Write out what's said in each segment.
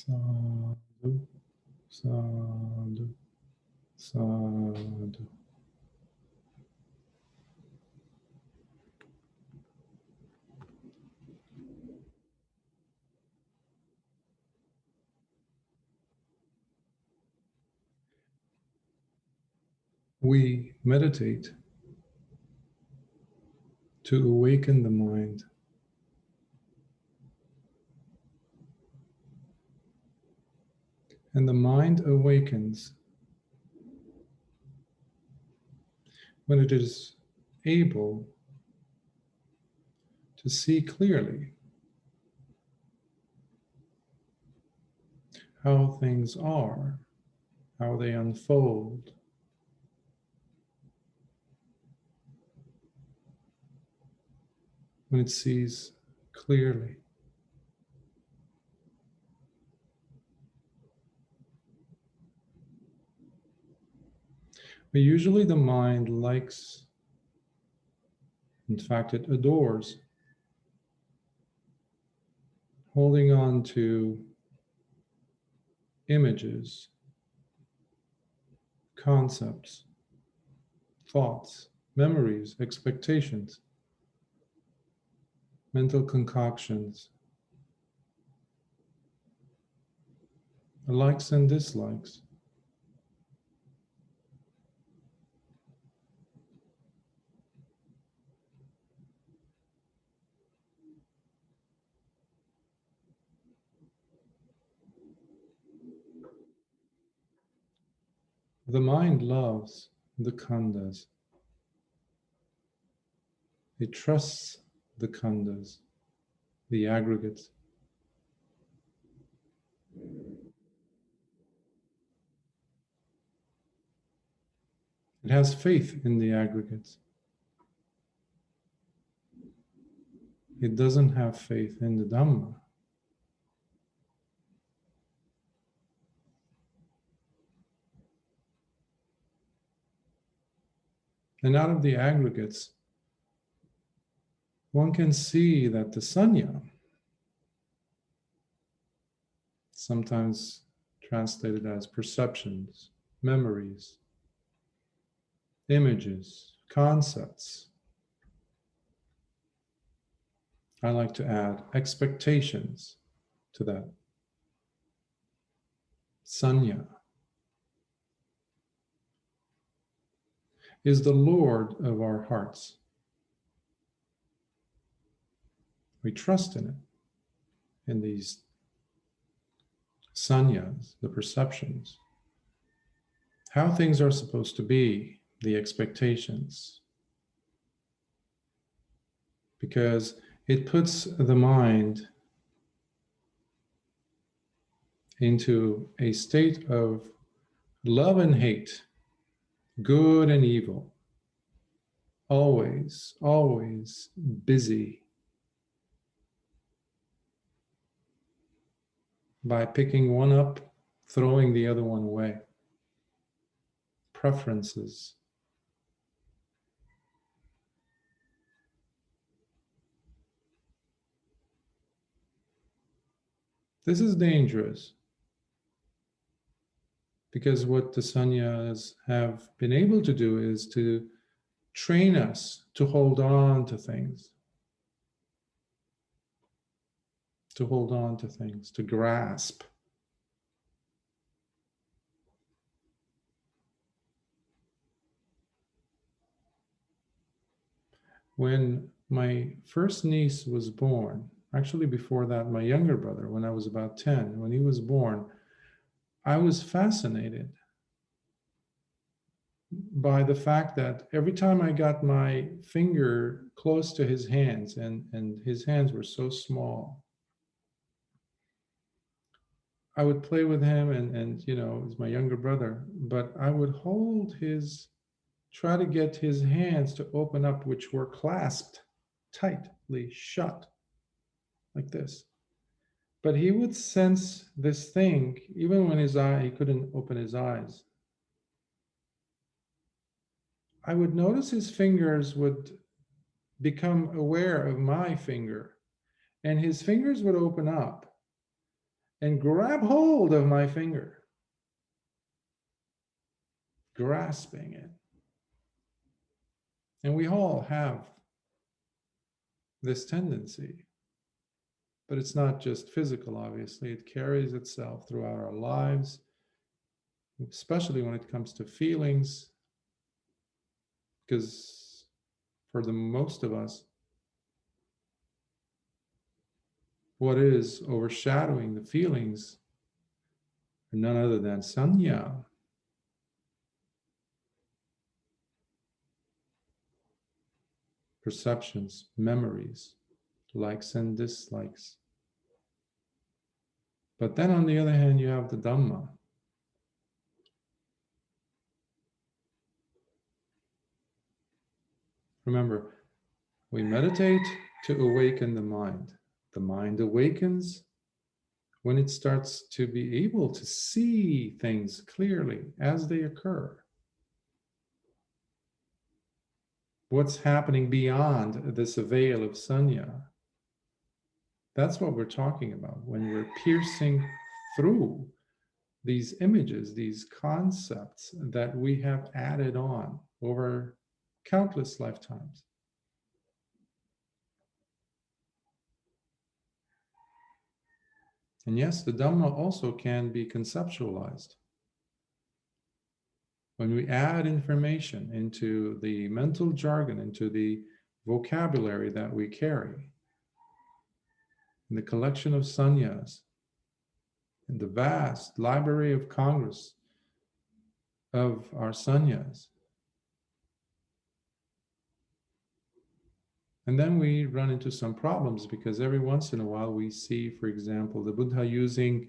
Sadhu, sadhu, sadhu. We meditate to awaken the mind. And the mind awakens when it is able to see clearly how things are, how they unfold. When it sees clearly. But usually the mind likes, in fact, it adores holding on to images, concepts, thoughts, memories, expectations, mental concoctions, likes and dislikes. The mind loves the Kkhandas. It trusts the Kkhandas, the aggregates. It has faith in the aggregates. It doesn't have faith in the Dhamma. And out of the aggregates, one can see that the Saññā, sometimes translated as perceptions, memories, images, concepts. I like to add expectations to that. Saññā is the Lord of our hearts. We trust in it, in these Sannyas, the perceptions, how things are supposed to be, the expectations, because it puts the mind into a state of love and hate, good and evil, always, always busy by picking one up, throwing the other one away. Preferences. This is dangerous because what the Sannyas have been able to do is to train us to hold on to things, to grasp. When my first niece was born, actually before that, my younger brother, when I was about 10, when he was born, I was fascinated by the fact that every time I got my finger close to his hands, and his hands were so small, I would play with him and you know, he's my younger brother, but I would try to get his hands to open up, which were clasped tightly shut, like this. But he would sense this thing, even when he couldn't open his eyes. I would notice his fingers would become aware of my finger, and his fingers would open up. and grab hold of my finger, grasping it. And we all have this tendency, but it's not just physical, obviously. It carries itself throughout our lives, especially when it comes to feelings, because for the most of us, what is overshadowing the feelings are none other than Saññā. Perceptions, memories, likes and dislikes. But then on the other hand, you have the Dhamma. Remember, we meditate to awaken the mind. The mind awakens when it starts to be able to see things clearly as they occur. What's happening beyond this veil of Saññā? That's what we're talking about when we're piercing through these images, these concepts that we have added on over countless lifetimes. And yes, the Dhamma also can be conceptualized. When we add information into the mental jargon, into the vocabulary that we carry, in the collection of Sannyas, in the vast library of Congress of our Sannyas. And then we run into some problems because every once in a while we see, for example, the Buddha using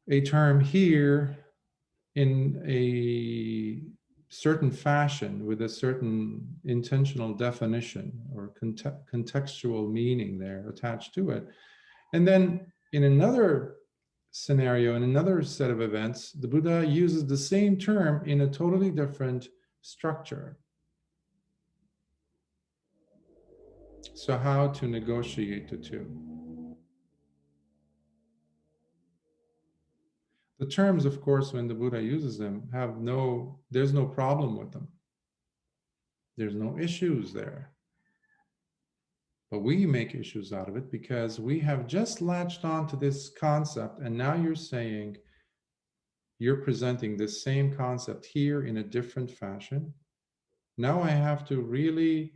a term here in a certain fashion with a certain intentional definition or contextual meaning there attached to it. And then in another scenario, in another set of events, the Buddha uses the same term in a totally different structure. So how to negotiate the two? The terms, of course, when the Buddha uses them, there's no problem with them. There's no issues there. But we make issues out of it because we have just latched on to this concept, and now you're saying you're presenting the same concept here in a different fashion. Now I have to really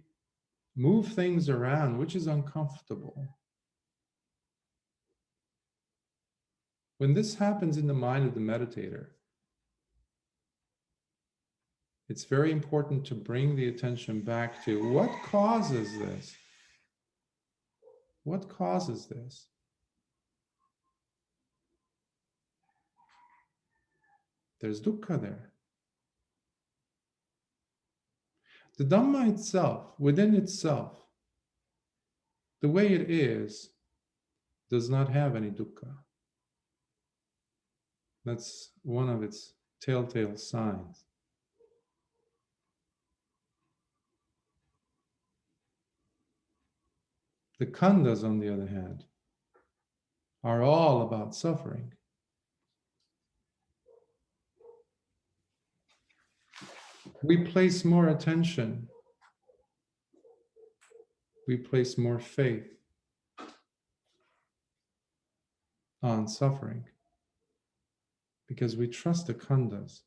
move things around, which is uncomfortable. When this happens in the mind of the meditator, it's very important to bring the attention back to what causes this? What causes this? There's dukkha there. The Dhamma itself, within itself, the way it is, does not have any dukkha. That's one of its telltale signs. The Kkhandas, on the other hand, are all about suffering. We place more attention, we place more faith on suffering because we trust the Kkhandas.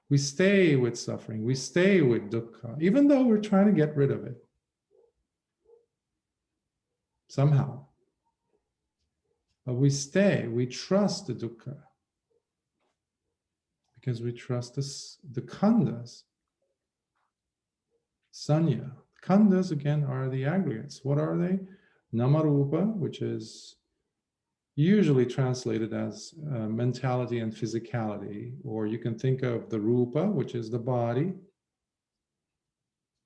We stay with suffering, we stay with dukkha, even though we're trying to get rid of it somehow. But we stay, we trust the dukkha because we trust the Kkhandas. Saññā. Kkhandas, again, are the aggregates. What are they? Namarupa, which is usually translated as mentality and physicality, or you can think of the rupa, which is the body.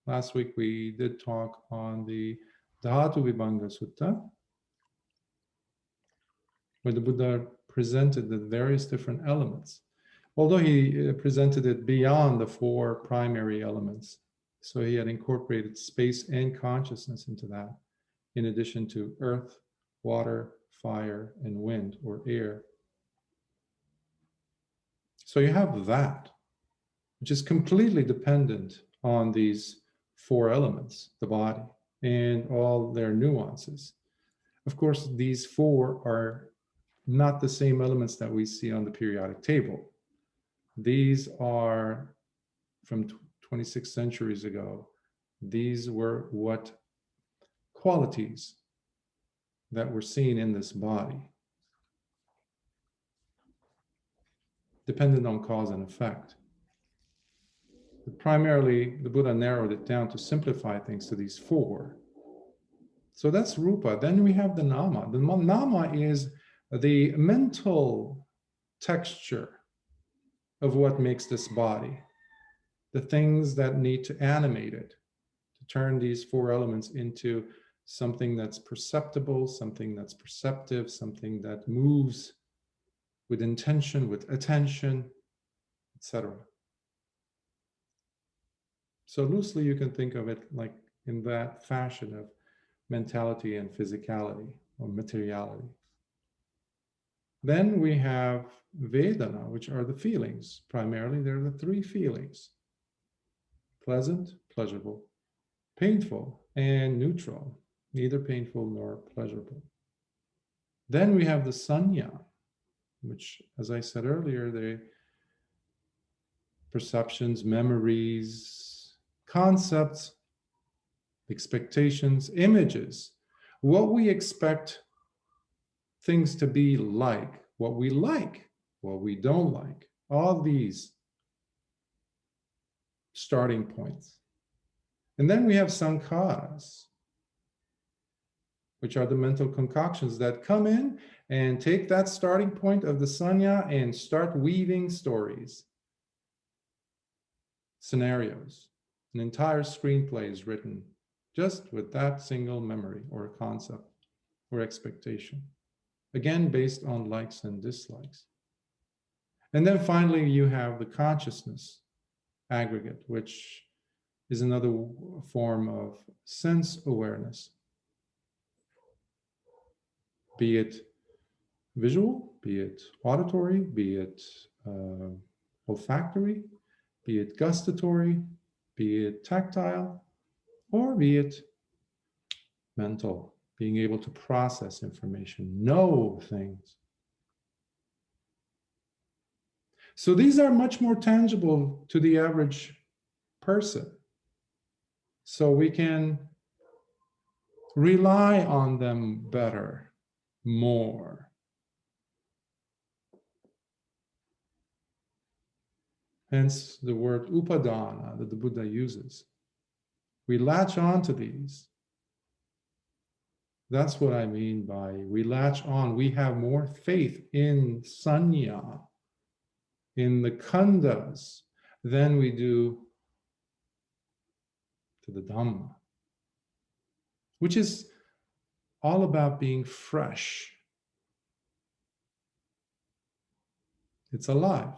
Last week we did talk on the Dhatu Vibhanga Sutta, where the Buddha presented the various different elements, although he presented it beyond the four primary elements. So he had incorporated space and consciousness into that, in addition to earth, water, fire, and wind or air. So you have that, which is completely dependent on these four elements, the body, and all their nuances. Of course, these four are not the same elements that we see on the periodic table. These are from 26 centuries ago. These were what qualities that were seen in this body, dependent on cause and effect. But primarily, the Buddha narrowed it down to simplify things to these four. So that's rupa. Then we have the nama. The nama is the mental texture of what makes this body, the things that need to animate it, to turn these four elements into something that's perceptible, something that's perceptive, something that moves with intention, with attention, etc. So loosely, you can think of it like in that fashion of mentality and physicality or materiality. Then we have Vedana, which are the feelings. Primarily, they're the three feelings: pleasant, pleasurable, painful, and neutral, neither painful nor pleasurable. Then we have the Saññā, which, as I said earlier, the perceptions, memories, concepts, expectations, images, what we expect things to be like, what we don't like, all these starting points. And then we have Sankharas, which are the mental concoctions that come in and take that starting point of the Saññā and start weaving stories, scenarios. An entire screenplay is written just with that single memory or concept or expectation. Again, based on likes and dislikes. And then finally, you have the consciousness aggregate, which is another form of sense awareness. Be it visual, be it auditory, be it olfactory, be it gustatory, be it tactile, or be it mental, being able to process information, know things. So these are much more tangible to the average person. So we can rely on them better, more. Hence the word Upadhana that the Buddha uses. We latch on to these. That's what I mean by we latch on. We have more faith in Saññā, in the Kkhandas, than we do to the Dhamma, which is all about being fresh. It's alive.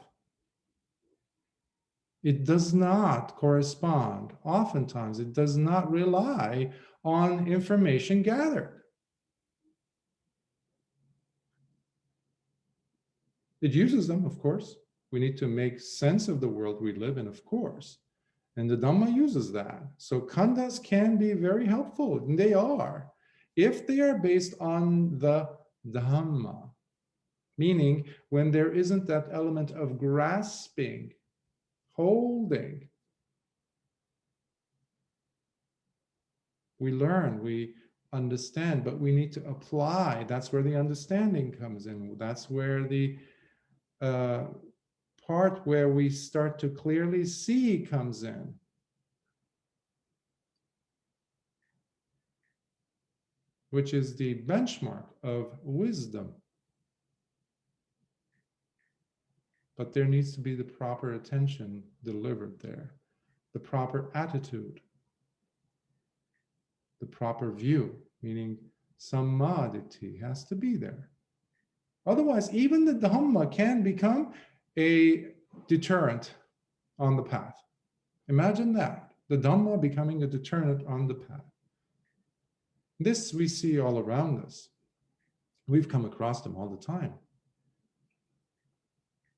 It does not correspond, oftentimes, it does not rely on information gathered. It uses them, of course. We need to make sense of the world we live in, of course. And the Dhamma uses that. So Kkhandas can be very helpful, and they are, if they are based on the Dhamma. Meaning, when there isn't that element of grasping, holding, we learn, we understand, but we need to apply. That's where the understanding comes in. That's where the part where we start to clearly see comes in. Which is the benchmark of wisdom. But there needs to be the proper attention delivered there, the proper attitude, the proper view, meaning samadhi has to be there. Otherwise, even the Dhamma can become a deterrent on the path. Imagine that, the Dhamma becoming a deterrent on the path. This we see all around us. We've come across them all the time.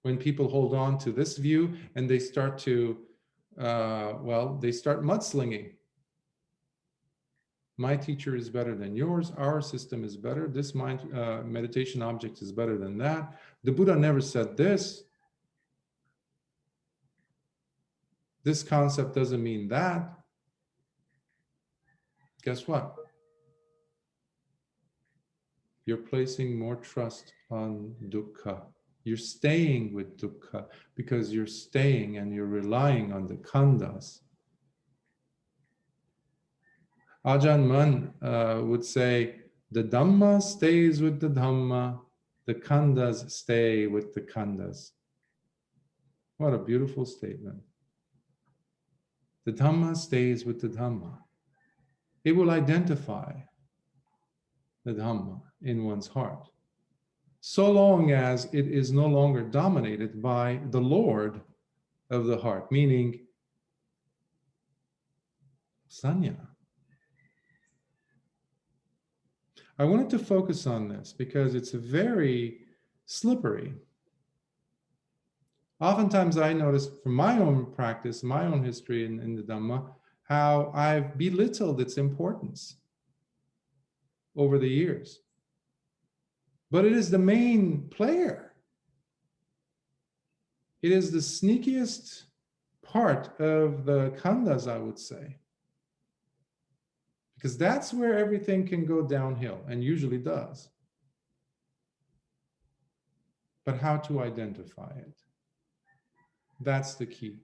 When people hold on to this view and they start to, they start mudslinging. My teacher is better than yours. Our system is better. This meditation object is better than that. The Buddha never said this. This concept doesn't mean that. Guess what? You're placing more trust on dukkha. You're staying with dukkha because you're staying and you're relying on the Kkhandas. Ajahn Mun would say, the Dhamma stays with the Dhamma, the Kkhandas stay with the Kkhandas. What a beautiful statement. The Dhamma stays with the Dhamma. It will identify the Dhamma in one's heart, so long as it is no longer dominated by the Lord of the heart, meaning Saññā. I wanted to focus on this because it's very slippery. Oftentimes I notice from my own practice, my own history in the Dhamma, how I've belittled its importance over the years. But it is the main player. It is the sneakiest part of the Kkhandas, I would say. Because that's where everything can go downhill, and usually does. But how to identify it? That's the key.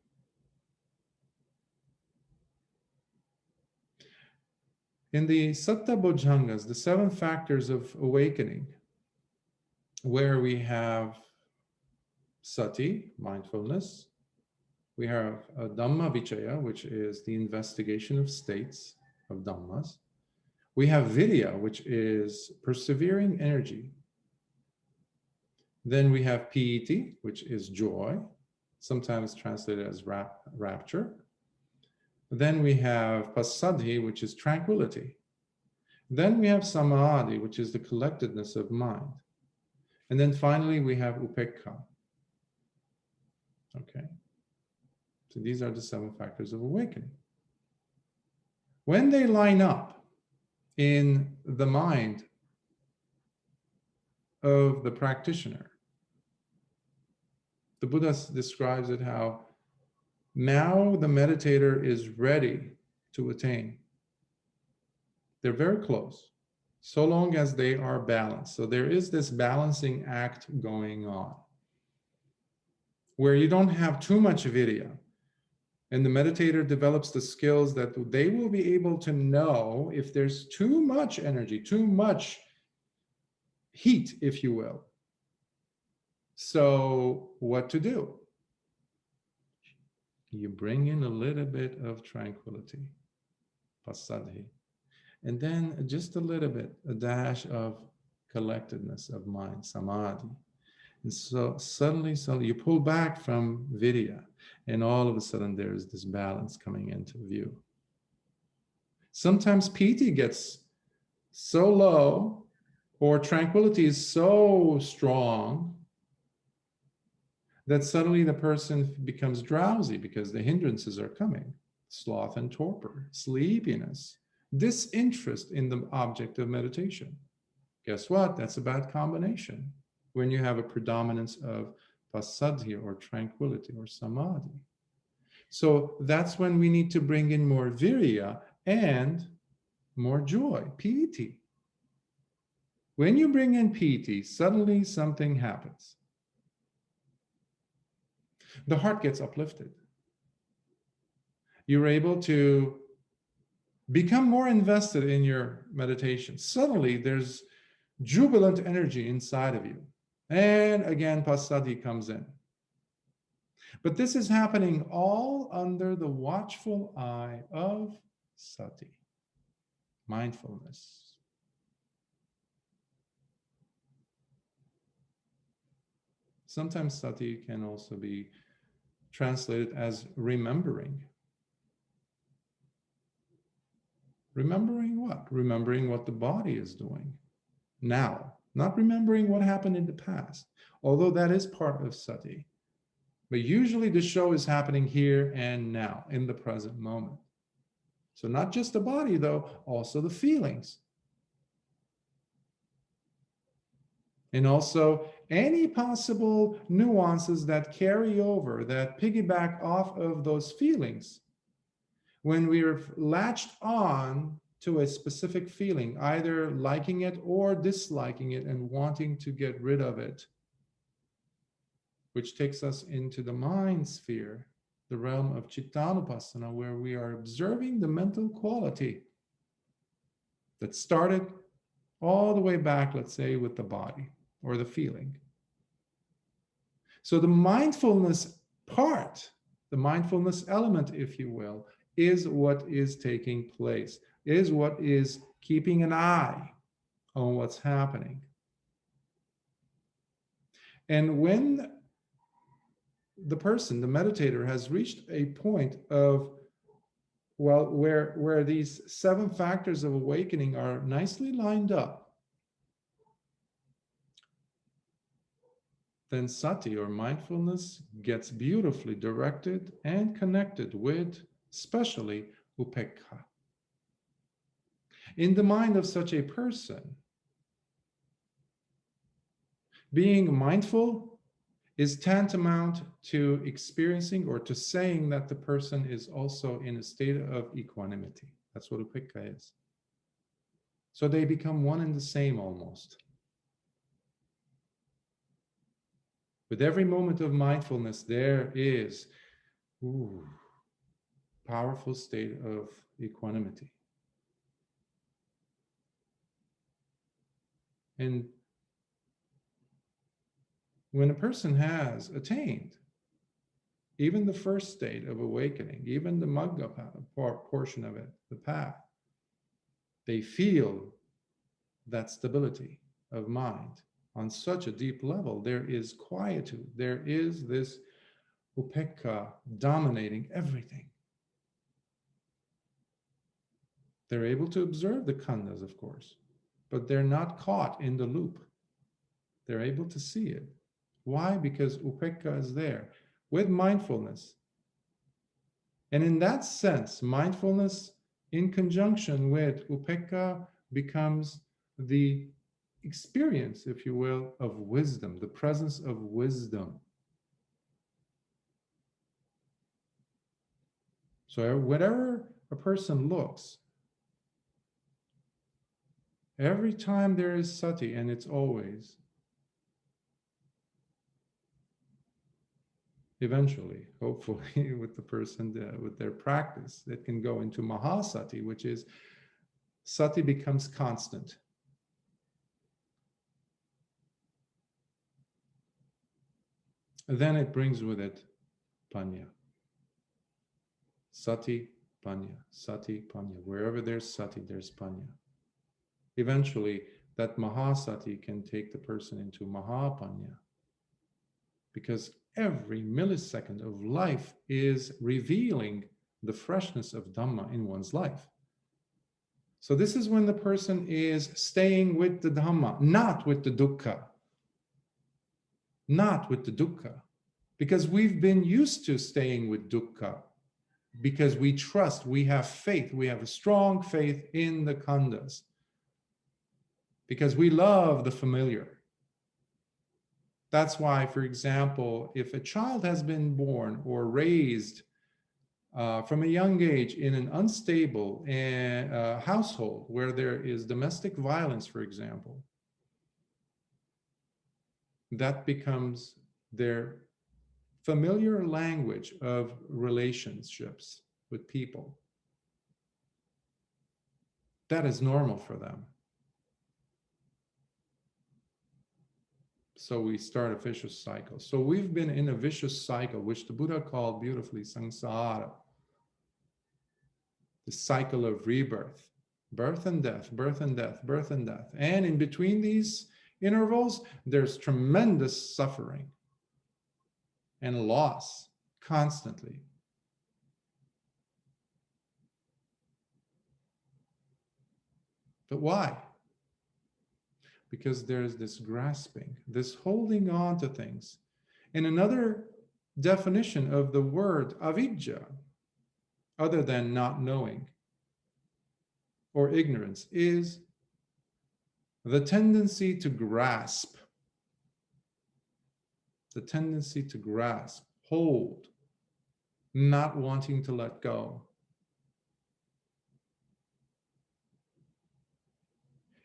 In the Satta Bojjhangas, the 7 factors of awakening, where we have sati, mindfulness, we have Dhamma Vichaya, which is the investigation of states, of Dhammas. We have Vidya, which is persevering energy. Then we have Piti, which is joy, sometimes translated as rapture. Then we have Passaddhi, which is tranquility. Then we have Samadhi, which is the collectedness of mind. And then finally we have Upekkha. Okay. So these are the 7 factors of awakening. When they line up in the mind of the practitioner, the Buddha describes it how now the meditator is ready to attain. They're very close, so long as they are balanced. So there is this balancing act going on, where you don't have too much vidya, and the meditator develops the skills that they will be able to know if there's too much energy, too much heat, if you will. So what to do? You bring in a little bit of tranquility, passaddhi, and then just a little bit, a dash of collectedness of mind, samadhi. And so suddenly you pull back from vidya, and all of a sudden there is this balance coming into view. Sometimes piti gets so low, or tranquility is so strong, that suddenly the person becomes drowsy because the hindrances are coming. Sloth and torpor, sleepiness, disinterest in the object of meditation. Guess what? That's a bad combination when you have a predominance of passaddhi, or tranquility, or samadhi. So that's when we need to bring in more virya and more joy, piti. When you bring in piti, suddenly something happens. The heart gets uplifted. You're able to become more invested in your meditation. Suddenly there's jubilant energy inside of you. And again, passaddhi comes in. But this is happening all under the watchful eye of sati, mindfulness. Sometimes sati can also be translated as remembering. Remembering what? Remembering what the body is doing now, not remembering what happened in the past, although that is part of sati. But usually the show is happening here and now, in the present moment. So not just the body, though, also the feelings. And also any possible nuances that carry over, that piggyback off of those feelings. When we're latched on to a specific feeling, either liking it or disliking it and wanting to get rid of it, which takes us into the mind sphere, the realm of Cittānupassana, where we are observing the mental quality that started all the way back, let's say, with the body or the feeling. So the mindfulness part, the mindfulness element, if you will, is what is taking place, is what is keeping an eye on what's happening. And when the person, the meditator, has reached a point of, well, where these 7 factors of awakening are nicely lined up, then sati, or mindfulness, gets beautifully directed and connected with, especially, upekkha. In the mind of such a person, being mindful is tantamount to experiencing or to saying that the person is also in a state of equanimity. That's what upekkha is. So they become one and the same almost. With every moment of mindfulness, there is powerful state of equanimity. And when a person has attained even the first state of awakening, even the magga portion of it, the path, they feel that stability of mind on such a deep level. There is quietude. There is this upekkha dominating everything. They're able to observe the Kkhandas, of course, but they're not caught in the loop. They're able to see it. Why? Because upekkha is there with mindfulness. And in that sense, mindfulness in conjunction with upekkha becomes the experience, if you will, of wisdom, the presence of wisdom. So wherever a person looks, every time there is sati, and it's always, eventually, hopefully, with the person, with their practice, it can go into mahasati, which is sati becomes constant. Then it brings with it panya. Sati, panya, sati, panya. Wherever there's sati, there's panya. Eventually, that mahasati can take the person into mahapanya, because every millisecond of life is revealing the freshness of Dhamma in one's life. So this is when the person is staying with the Dhamma, not with the dukkha. Not with the dukkha. Because we've been used to staying with dukkha. Because we trust, we have faith, we have a strong faith in the Kkhandas. Because we love the familiar. That's why, for example, if a child has been born or raised from a young age in an unstable household where there is domestic violence, for example, that becomes their familiar language of relationships with people. That is normal for them. So we start a vicious cycle. So we've been in a vicious cycle, which the Buddha called beautifully samsara. The cycle of rebirth, birth and death, birth and death, birth and death. And in between these intervals, there's tremendous suffering and loss constantly. But why? because there's this grasping, this holding on to things. And another definition of the word avidya, other than not knowing or ignorance, is the tendency to grasp, hold, not wanting to let go.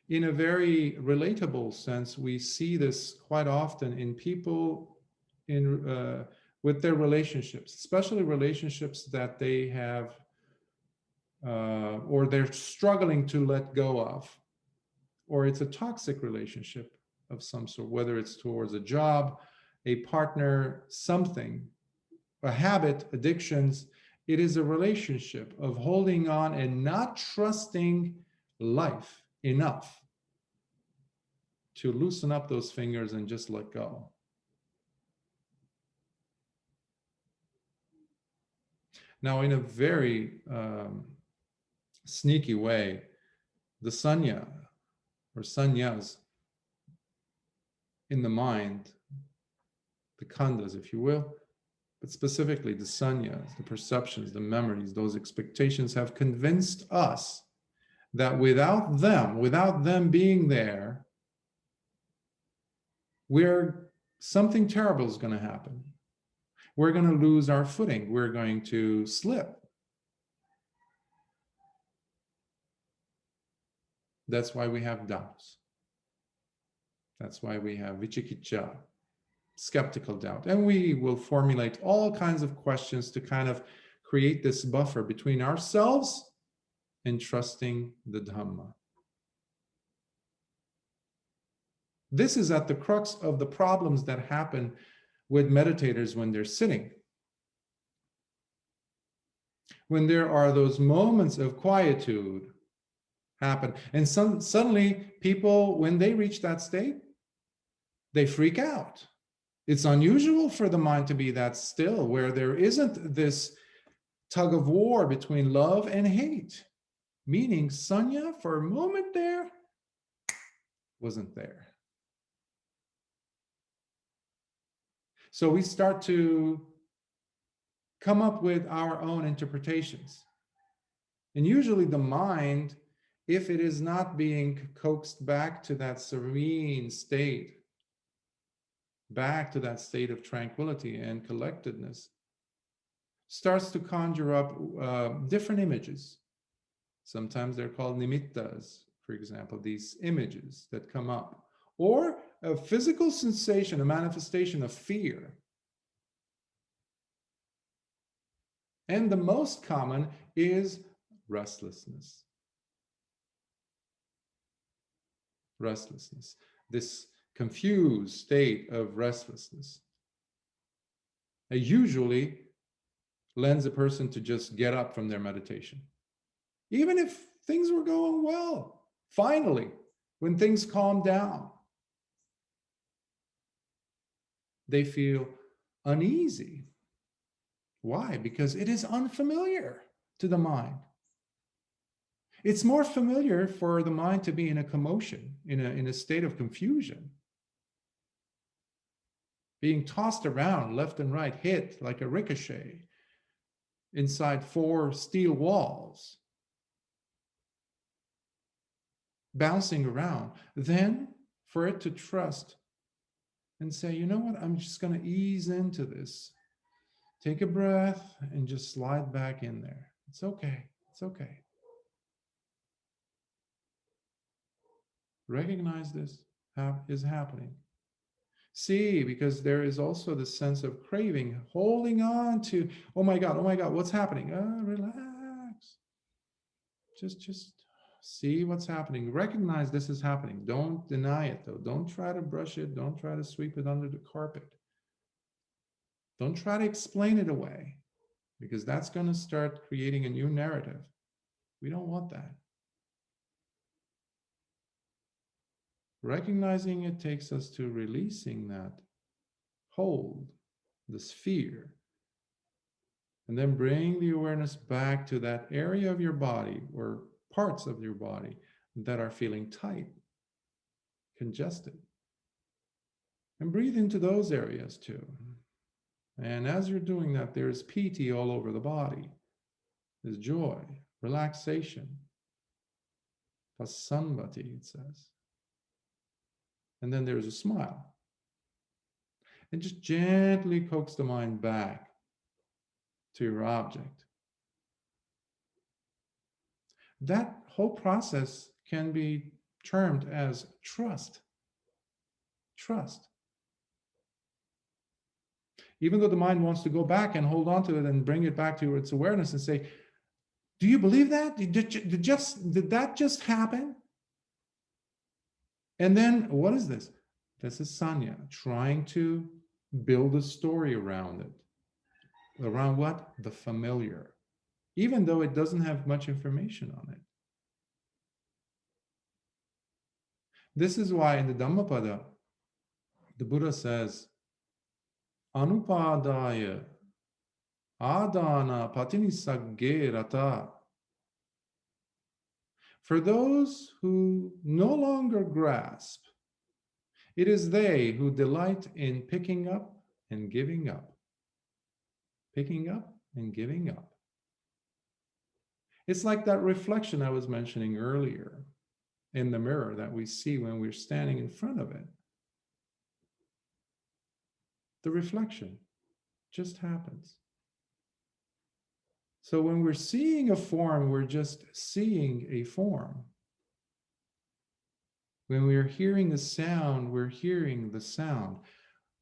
In a very relatable sense, we see this quite often in people with their relationships, especially relationships that they have or they're struggling to let go of, or it's a toxic relationship of some sort, whether it's towards a job, a partner, something, a habit, addictions. It is a relationship of holding on and not trusting life enough to loosen up those fingers and just let go. Now, in a very sneaky way, the Saññā or Sannyas in the mind, the Kkhandas, if you will, but specifically the Sannyas, the perceptions, the memories, those expectations have convinced us that without them being there, something terrible is going to happen. We're going to lose our footing. We're going to slip. That's why we have doubts. That's why we have vicikiccha, skeptical doubt. And we will formulate all kinds of questions to kind of create this buffer between ourselves and trusting the Dhamma. This is at the crux of the problems that happen with meditators when they're sitting. When there are those moments of quietude happen, and suddenly people, when they reach that state, they freak out. It's unusual for the mind to be that still, where there isn't this tug of war between love and hate. Meaning, Saññā, for a moment there, wasn't there. So we start to come up with our own interpretations. And usually the mind, if it is not being coaxed back to that serene state, back to that state of tranquility and collectedness, starts to conjure up different images. Sometimes they're called nimittas, for example, these images that come up. Or a physical sensation, a manifestation of fear. And the most common is restlessness. Restlessness, this confused state of restlessness. It usually lends a person to just get up from their meditation. Even if things were going well, finally, when things calm down, they feel uneasy. Why? Because it is unfamiliar to the mind. It's more familiar for the mind to be in a commotion, in a state of confusion, being tossed around left and right, hit like a ricochet inside 4 steel walls, bouncing around. Then for it to trust and say, you know what, I'm just going to ease into this. Take a breath and just slide back in there. It's okay. It's okay. Recognize this is happening. See, because there is also the sense of craving, holding on to, oh my God, what's happening? Relax. Just see what's happening. Recognize this is happening. Don't deny it, though. Don't try to brush it. Don't try to sweep it under the carpet. Don't try to explain it away, because that's going to start creating a new narrative. We don't want that. Recognizing it takes us to releasing that hold, this fear, and then bring the awareness back to that area of your body or parts of your body that are feeling tight. congested. And breathe into those areas too. And as you're doing that, there's piti all over the body. There's joy, relaxation, pasambati, it says. And then there's a smile. And just gently coax the mind back to your object. That whole process can be termed as trust. Trust. Even though the mind wants to go back and hold on to it and bring it back to its awareness and say, do you believe that? Did that just happen? And then what is this? This is Saññā, trying to build a story around it. Around what? The familiar. Even though it doesn't have much information on it. This is why in the Dhammapada, the Buddha says, Anupadaya adana patinisagge rata. For those who no longer grasp, it is they who delight in picking up and giving up. Picking up and giving up. It's like that reflection I was mentioning earlier in the mirror that we see when we're standing in front of it. The reflection just happens. So when we're seeing a form, we're just seeing a form. When we're hearing a sound, we're hearing the sound.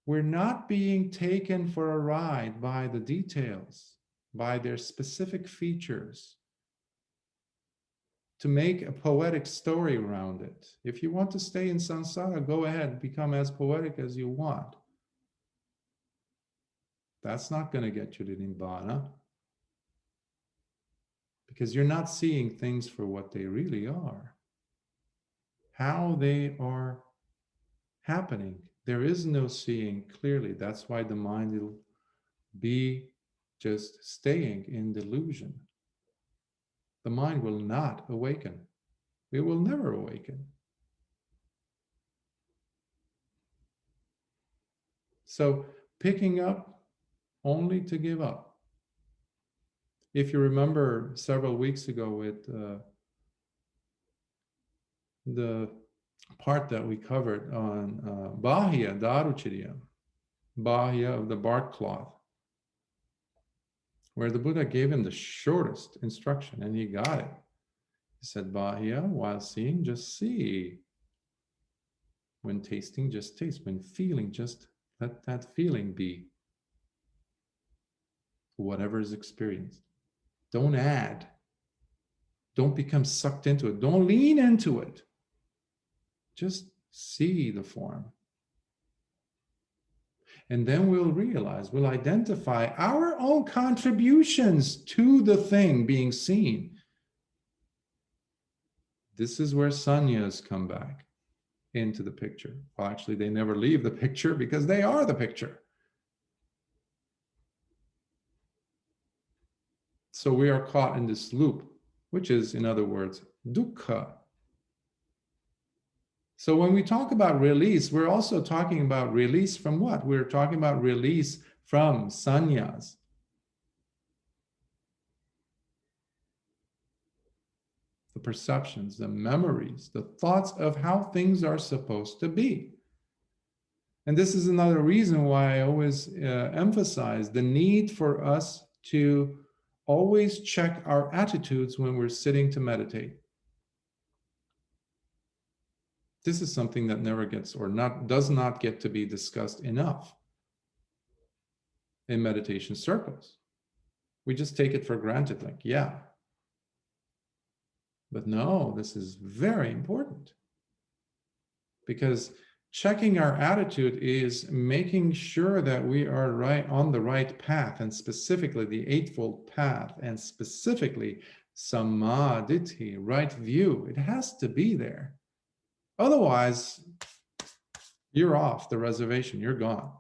We're not being taken for a ride by the details, by their specific features, to make a poetic story around it. If you want to stay in samsara, go ahead, become as poetic as you want. That's not going to get you to Nibbāna, because you're not seeing things for what they really are, how they are happening. There is no seeing clearly. That's why the mind will be just staying in delusion. The mind will not awaken. It will never awaken. So picking up only to give up. If you remember several weeks ago with the part that we covered on Bahya Daruchirya, Bahya of the bark cloth, where the Buddha gave him the shortest instruction and he got it. He said, Bahya, while seeing, just see. When tasting, just taste. When feeling, just let that feeling be. Whatever is experienced. Don't add. Don't become sucked into it. Don't lean into it. Just see the form. And then we'll realize, we'll identify our own contributions to the thing being seen. This is where Sannyas come back into the picture. Well, actually, they never leave the picture because they are the picture. So we are caught in this loop, which is, in other words, dukkha. So when we talk about release, we're also talking about release from what? We're talking about release from sannyas. The perceptions, the memories, the thoughts of how things are supposed to be. And this is another reason why I always emphasize the need for us to always check our attitudes when we're sitting to meditate. This is something that never gets or does not get to be discussed enough in meditation circles. We just take it for granted, like, yeah. But no, this is very important, because checking our attitude is making sure that we are right on the right path, and specifically the Eightfold Path, and specifically samadhi, right view. It has to be there. Otherwise, you're off the reservation, you're gone.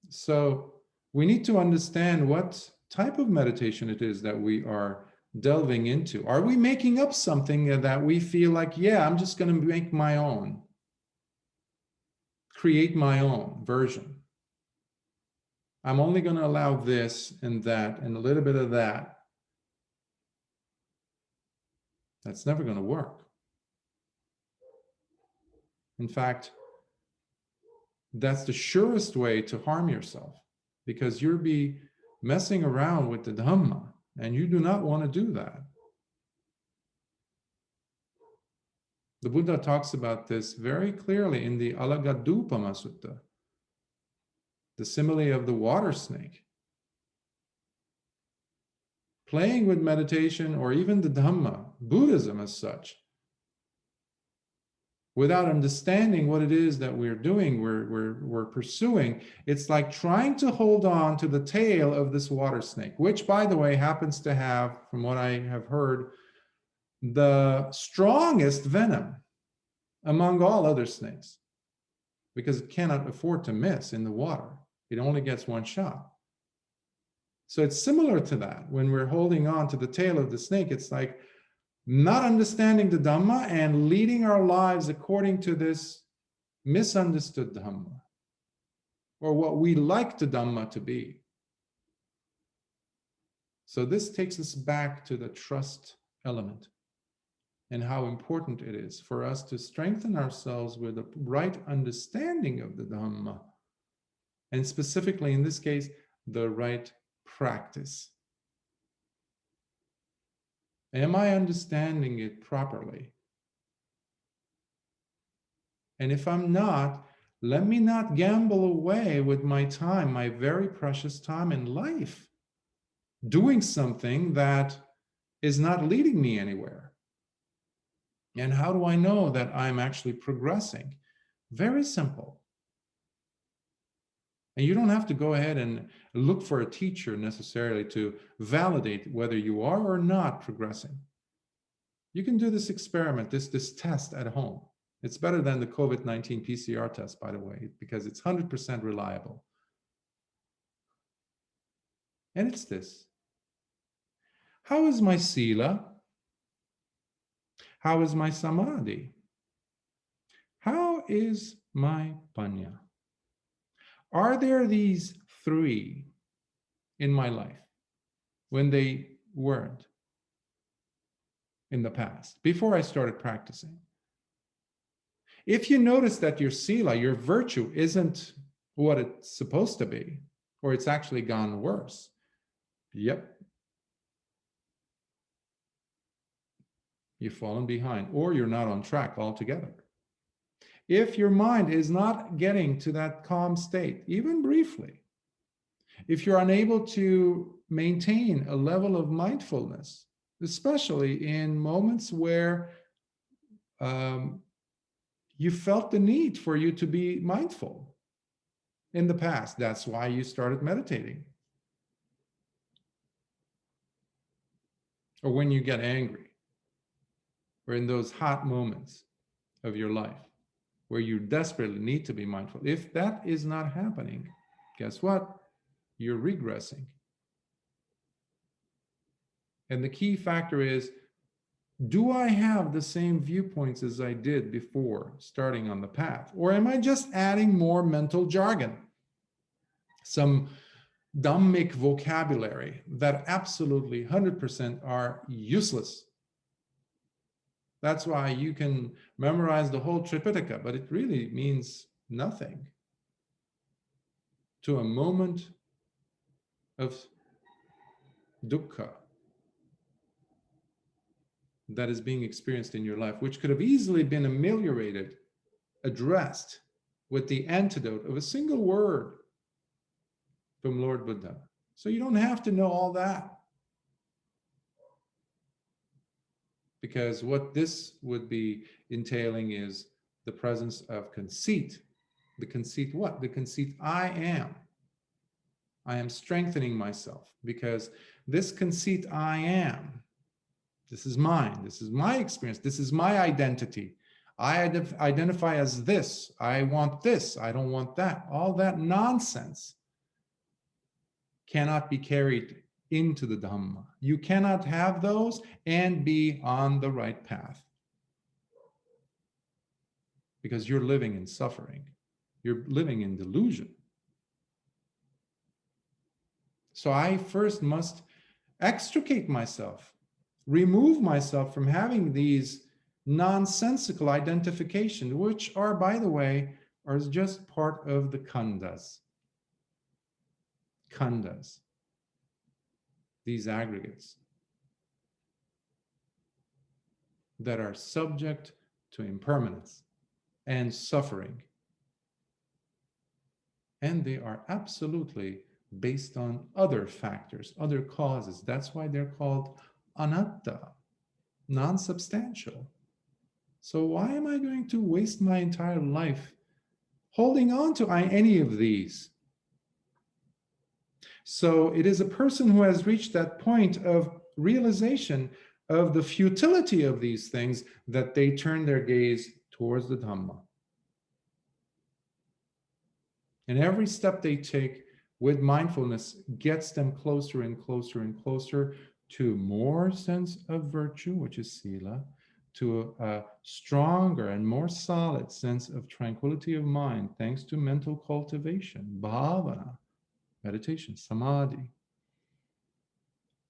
So we need to understand what type of meditation it is that we are delving into? Are we making up something that we feel like, yeah, I'm just going to make my own, create my own version? I'm only going to allow this and that and a little bit of that. That's never going to work. In fact, that's the surest way to harm yourself, because you'll be messing around with the Dhamma, and you do not want to do that. The Buddha talks about this very clearly in the Alagadupama Sutta, the simile of the water snake. Playing with meditation, or even the Dhamma, Buddhism as such, without understanding what it is that we're doing, we're pursuing, it's like trying to hold on to the tail of this water snake, which, by the way, happens to have, from what I have heard, the strongest venom among all other snakes, because it cannot afford to miss in the water. It only gets one shot. So it's similar to that. When we're holding on to the tail of the snake, it's like not understanding the Dhamma and leading our lives according to this misunderstood Dhamma, or what we like the Dhamma to be. So this takes us back to the trust element and how important it is for us to strengthen ourselves with a right understanding of the Dhamma, and specifically in this case, the right practice. Am I understanding it properly? And if I'm not, let me not gamble away with my time, my very precious time in life, doing something that is not leading me anywhere. And how do I know that I'm actually progressing? Very simple. And you don't have to go ahead and look for a teacher necessarily to validate whether you are or not progressing. You can do this experiment, this test at home. It's better than the COVID-19 PCR test, by the way, because it's 100% reliable. And it's this. How is my sila? How is my samadhi? How is my panya? Are there these three in my life when they weren't in the past, before I started practicing? If you notice that your sila, your virtue, isn't what it's supposed to be, or it's actually gone worse, yep, you've fallen behind, or you're not on track altogether. If your mind is not getting to that calm state, even briefly, if you're unable to maintain a level of mindfulness, especially in moments where you felt the need for you to be mindful in the past, that's why you started meditating. Or when you get angry, or in those hot moments of your life where you desperately need to be mindful. If that is not happening, guess what? You're regressing. And the key factor is, do I have the same viewpoints as I did before starting on the path? Or am I just adding more mental jargon? Some Dhammic vocabulary that absolutely 100% are useless. That's why you can memorize the whole Tripitaka, but it really means nothing to a moment of dukkha that is being experienced in your life, which could have easily been ameliorated, addressed with the antidote of a single word from Lord Buddha. So you don't have to know all that. Because what this would be entailing is the presence of conceit. The conceit what? The conceit I am. I am strengthening myself because this conceit I am, this is mine, this is my experience, this is my identity. I identify as this, I want this, I don't want that. All that nonsense cannot be carried into the Dhamma. You cannot have those and be on the right path, because you're living in suffering. You're living in delusion. So I first must extricate myself, remove myself from having these nonsensical identifications, which are, by the way, are just part of the Kkhandas. Kkhandas, these aggregates that are subject to impermanence and suffering. And they are absolutely based on other factors, other causes. That's why they're called anatta, non-substantial. So why am I going to waste my entire life holding on to any of these? So it is a person who has reached that point of realization of the futility of these things that they turn their gaze towards the Dhamma. And every step they take with mindfulness gets them closer and closer and closer to more sense of virtue, which is sila, to a stronger and more solid sense of tranquility of mind, thanks to mental cultivation, bhavana, meditation, samadhi.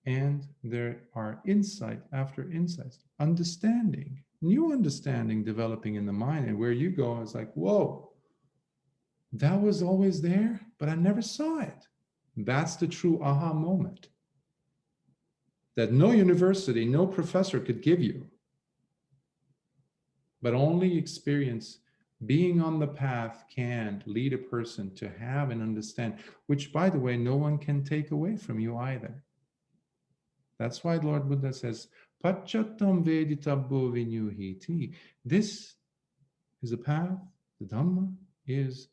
And there are insight after insight, understanding, new understanding developing in the mind. And where you go is like, whoa, that was always there, but I never saw it. That's the true aha moment that no university, no professor could give you, but only experience being on the path can lead a person to have and understand, which, by the way, no one can take away from you either. That's why Lord Buddha says, Pachattam veditabbo vinyuhiti. This is a path, the Dhamma is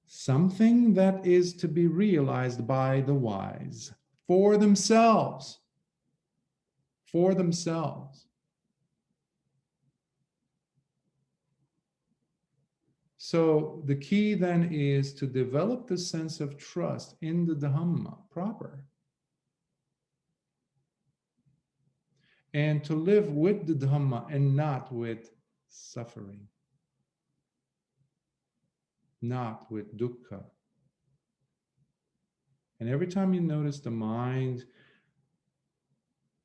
something that is to be realized by the wise for themselves. For themselves. So the key then is to develop the sense of trust in the Dhamma proper. And to live with the Dhamma and not with suffering. Not with dukkha. And every time you notice the mind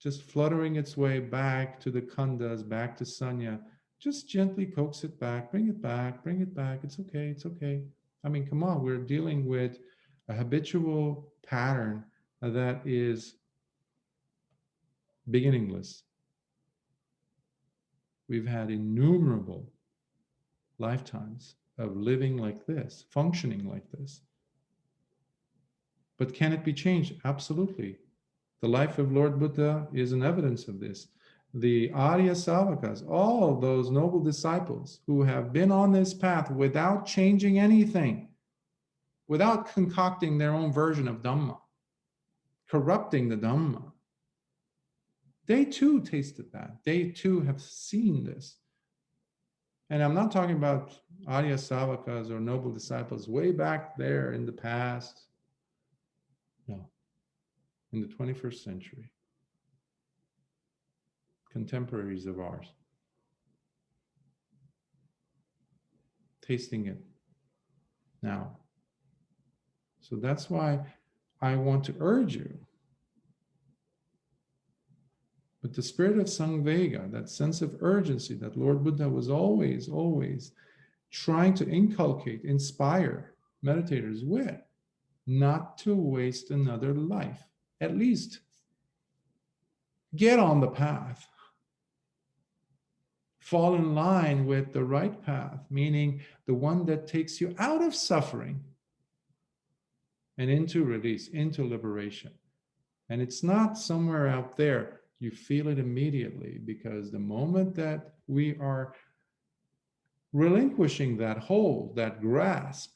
just fluttering its way back to the Kkhandas, back to Saññā, just gently coax it back, bring it back, bring it back. It's okay, it's okay. I mean, come on, we're dealing with a habitual pattern that is beginningless. We've had innumerable lifetimes of living like this, functioning like this. But can it be changed? Absolutely. The life of Lord Buddha is an evidence of this. The Arya Savakas, all those noble disciples who have been on this path without changing anything, without concocting their own version of Dhamma, corrupting the Dhamma, they too tasted that. They too have seen this. And I'm not talking about Arya Savakas or noble disciples way back there in the past. No. In the 21st century. Contemporaries of ours. Tasting it now. So that's why I want to urge you, with the spirit of Samvega, that sense of urgency that Lord Buddha was always, always trying to inculcate, inspire meditators with, not to waste another life. At least get on the path. Fall in line with the right path, meaning the one that takes you out of suffering and into release, into liberation. And it's not somewhere out there. You feel it immediately, because the moment that we are relinquishing that hold, that grasp,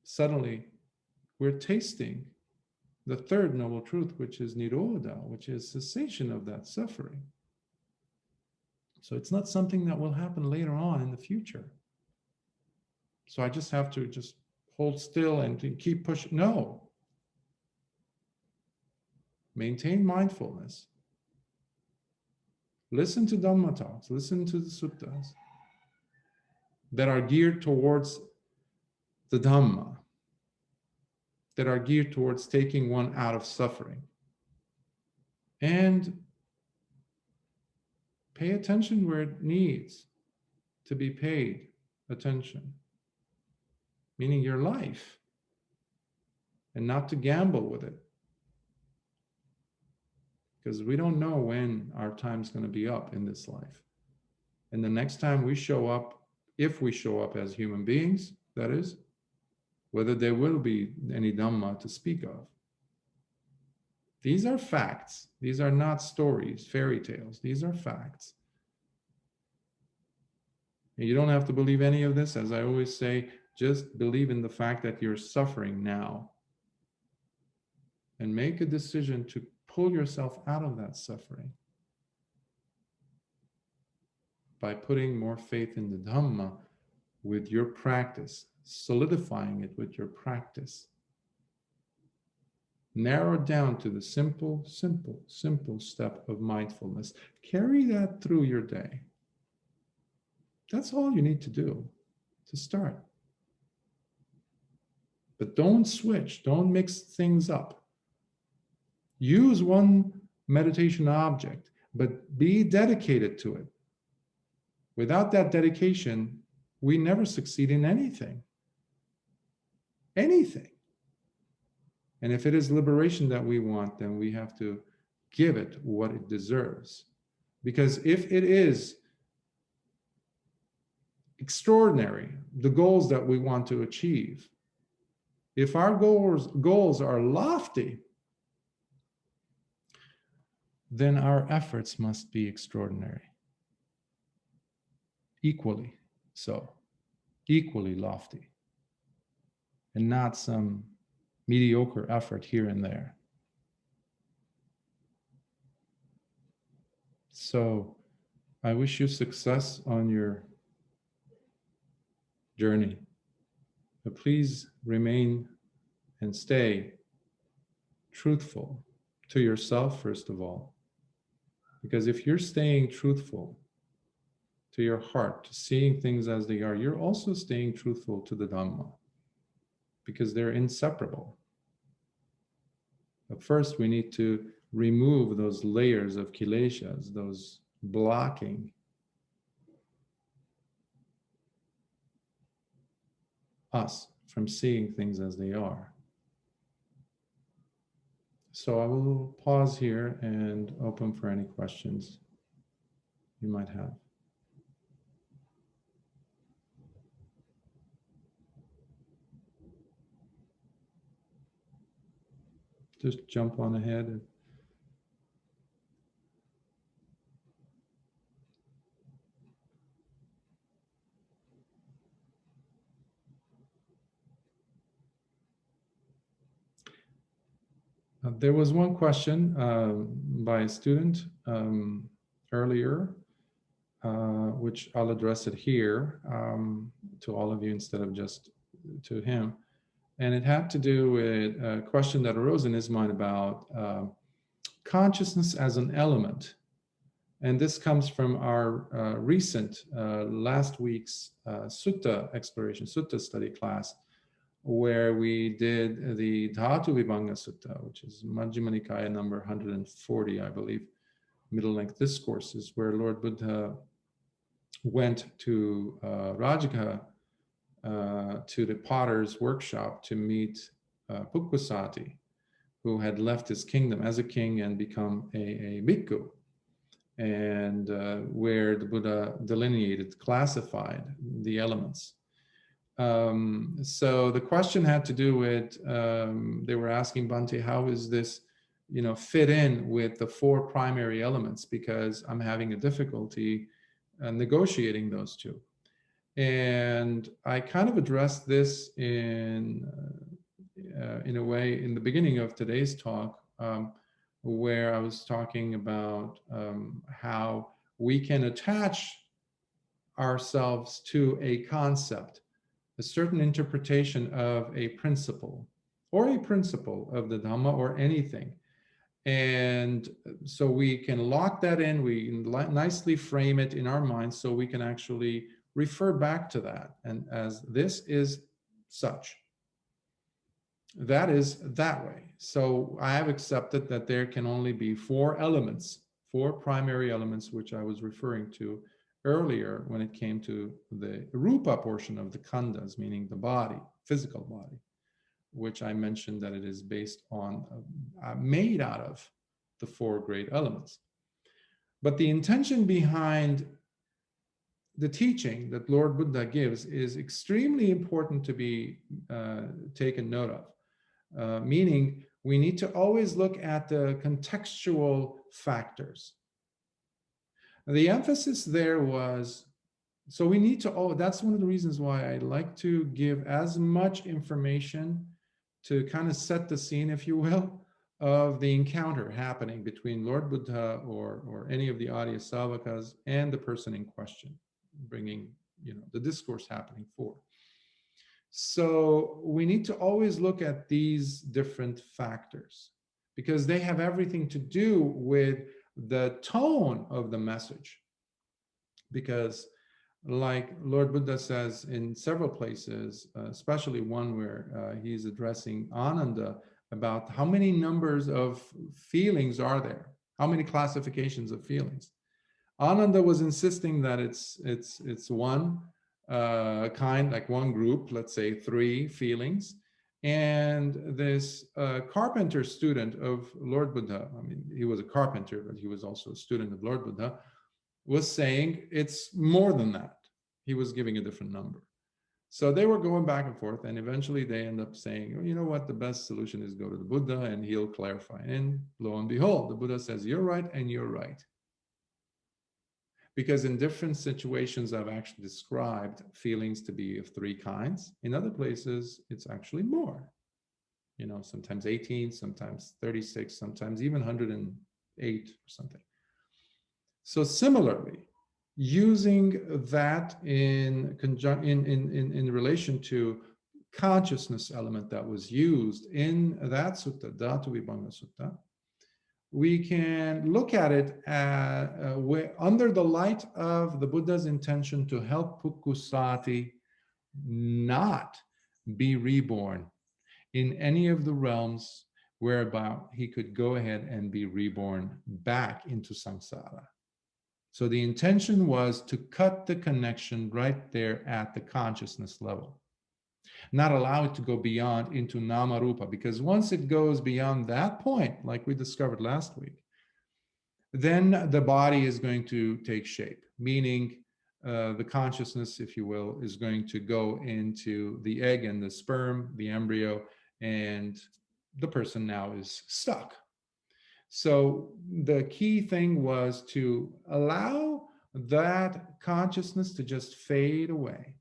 suddenly we're tasting the third noble truth, which is Nirodha, which is cessation of that suffering. So it's not something that will happen later on in the future. So I just have to hold still and to keep pushing. No. Maintain mindfulness. Listen to Dhamma talks, listen to the suttas that are geared towards the Dhamma, that are geared towards taking one out of suffering. And pay attention where it needs to be paid attention, meaning your life, and not to gamble with it. Because we don't know when our time's going to be up in this life. And the next time we show up, if we show up as human beings, that is, whether there will be any Dhamma to speak of. These are facts. These are not stories, fairy tales. These are facts. And you don't have to believe any of this. As I always say, just believe in the fact that you're suffering now. And make a decision to pull yourself out of that suffering by putting more faith in the Dhamma with your practice, solidifying it with your practice. Narrow it down to the simple step of mindfulness. Carry that through your day. That's all you need to do to start. But don't switch, don't mix things up. Use one meditation object, but be dedicated to it. Without that dedication, we never succeed in anything. Anything. And if it is liberation that we want, then we have to give it what it deserves. Because if it is extraordinary, the goals that we want to achieve, if our goals are lofty, then our efforts must be extraordinary. Equally so, equally lofty, and not some mediocre effort here and there. So I wish you success on your journey, but please remain and stay truthful to yourself, first of all. Because if you're staying truthful to your heart, to seeing things as they are, you're also staying truthful to the Dhamma, because they're inseparable. But first, we need to remove those layers of kileshas, those blocking us from seeing things as they are. So I will pause here and open for any questions you might have. Just jump on ahead. There was one question by a student earlier, which I'll address it here to all of you instead of just to him. And it had to do with a question that arose in his mind about consciousness as an element. And this comes from our recent, last week's sutta exploration, sutta study class, where we did the Dhatu Vibhanga Sutta, which is Majjhima Nikaya number 140, I believe, middle-length discourses, where Lord Buddha went to Rajagaha, to the potter's workshop to meet Pukkasati, who had left his kingdom as a king and become a bhikkhu, and where the Buddha delineated, classified the elements. So the question had to do with, they were asking Bhante, how is this, fit in with the four primary elements? Because I'm having a difficulty negotiating those two. And I kind of addressed this in a way in the beginning of today's talk, where I was talking about how we can attach ourselves to a concept, a certain interpretation of a principle or a principle of the Dhamma or anything. And so we can lock that in, we nicely frame it in our minds so we can actually refer back to that. And as this is such, that is that way. So I have accepted that there can only be four elements, four primary elements, which I was referring to earlier when it came to the rupa portion of the khandhas, meaning the body, physical body, which I mentioned that it is based on, made out of the four great elements. But the intention behind the teaching that Lord Buddha gives is extremely important to be taken note of, meaning we need to always look at the contextual factors. The emphasis there was, so we need to, that's one of the reasons why I like to give as much information to kind of set the scene, if you will, of the encounter happening between Lord Buddha or any of the Arya Savakas and the person in question, bringing, the discourse happening forth. So we need to always look at these different factors because they have everything to do with the tone of the message. Because like Lord Buddha says in several places, especially one where he's addressing Ananda about how many numbers of feelings are there, how many classifications of feelings. Ananda was insisting that it's one kind, like one group, let's say 3 feelings. And this carpenter student of Lord Buddha, I mean, he was a carpenter, but he was also a student of Lord Buddha, was saying it's more than that. He was giving a different number. So they were going back and forth, and eventually they end up saying, oh, you know what, the best solution is go to the Buddha and he'll clarify. And lo and behold, the Buddha says, you're right and you're right. Because in different situations, I've actually described feelings to be of 3 kinds. In other places, it's actually more. Sometimes 18, sometimes 36, sometimes even 108 or something. So similarly, using that in relation to consciousness element that was used in that sutta, Dhatu Vibhanga Sutta, we can look at it under the light of the Buddha's intention to help Pukusati not be reborn in any of the realms whereby he could go ahead and be reborn back into samsara. So the intention was to cut the connection right there at the consciousness level. Not allow it to go beyond into nama rupa, because once it goes beyond that point, like we discovered last week, then the body is going to take shape, meaning the consciousness, if you will, is going to go into the egg and the sperm, the embryo, and the person now is stuck. So the key thing was to allow that consciousness to just fade away,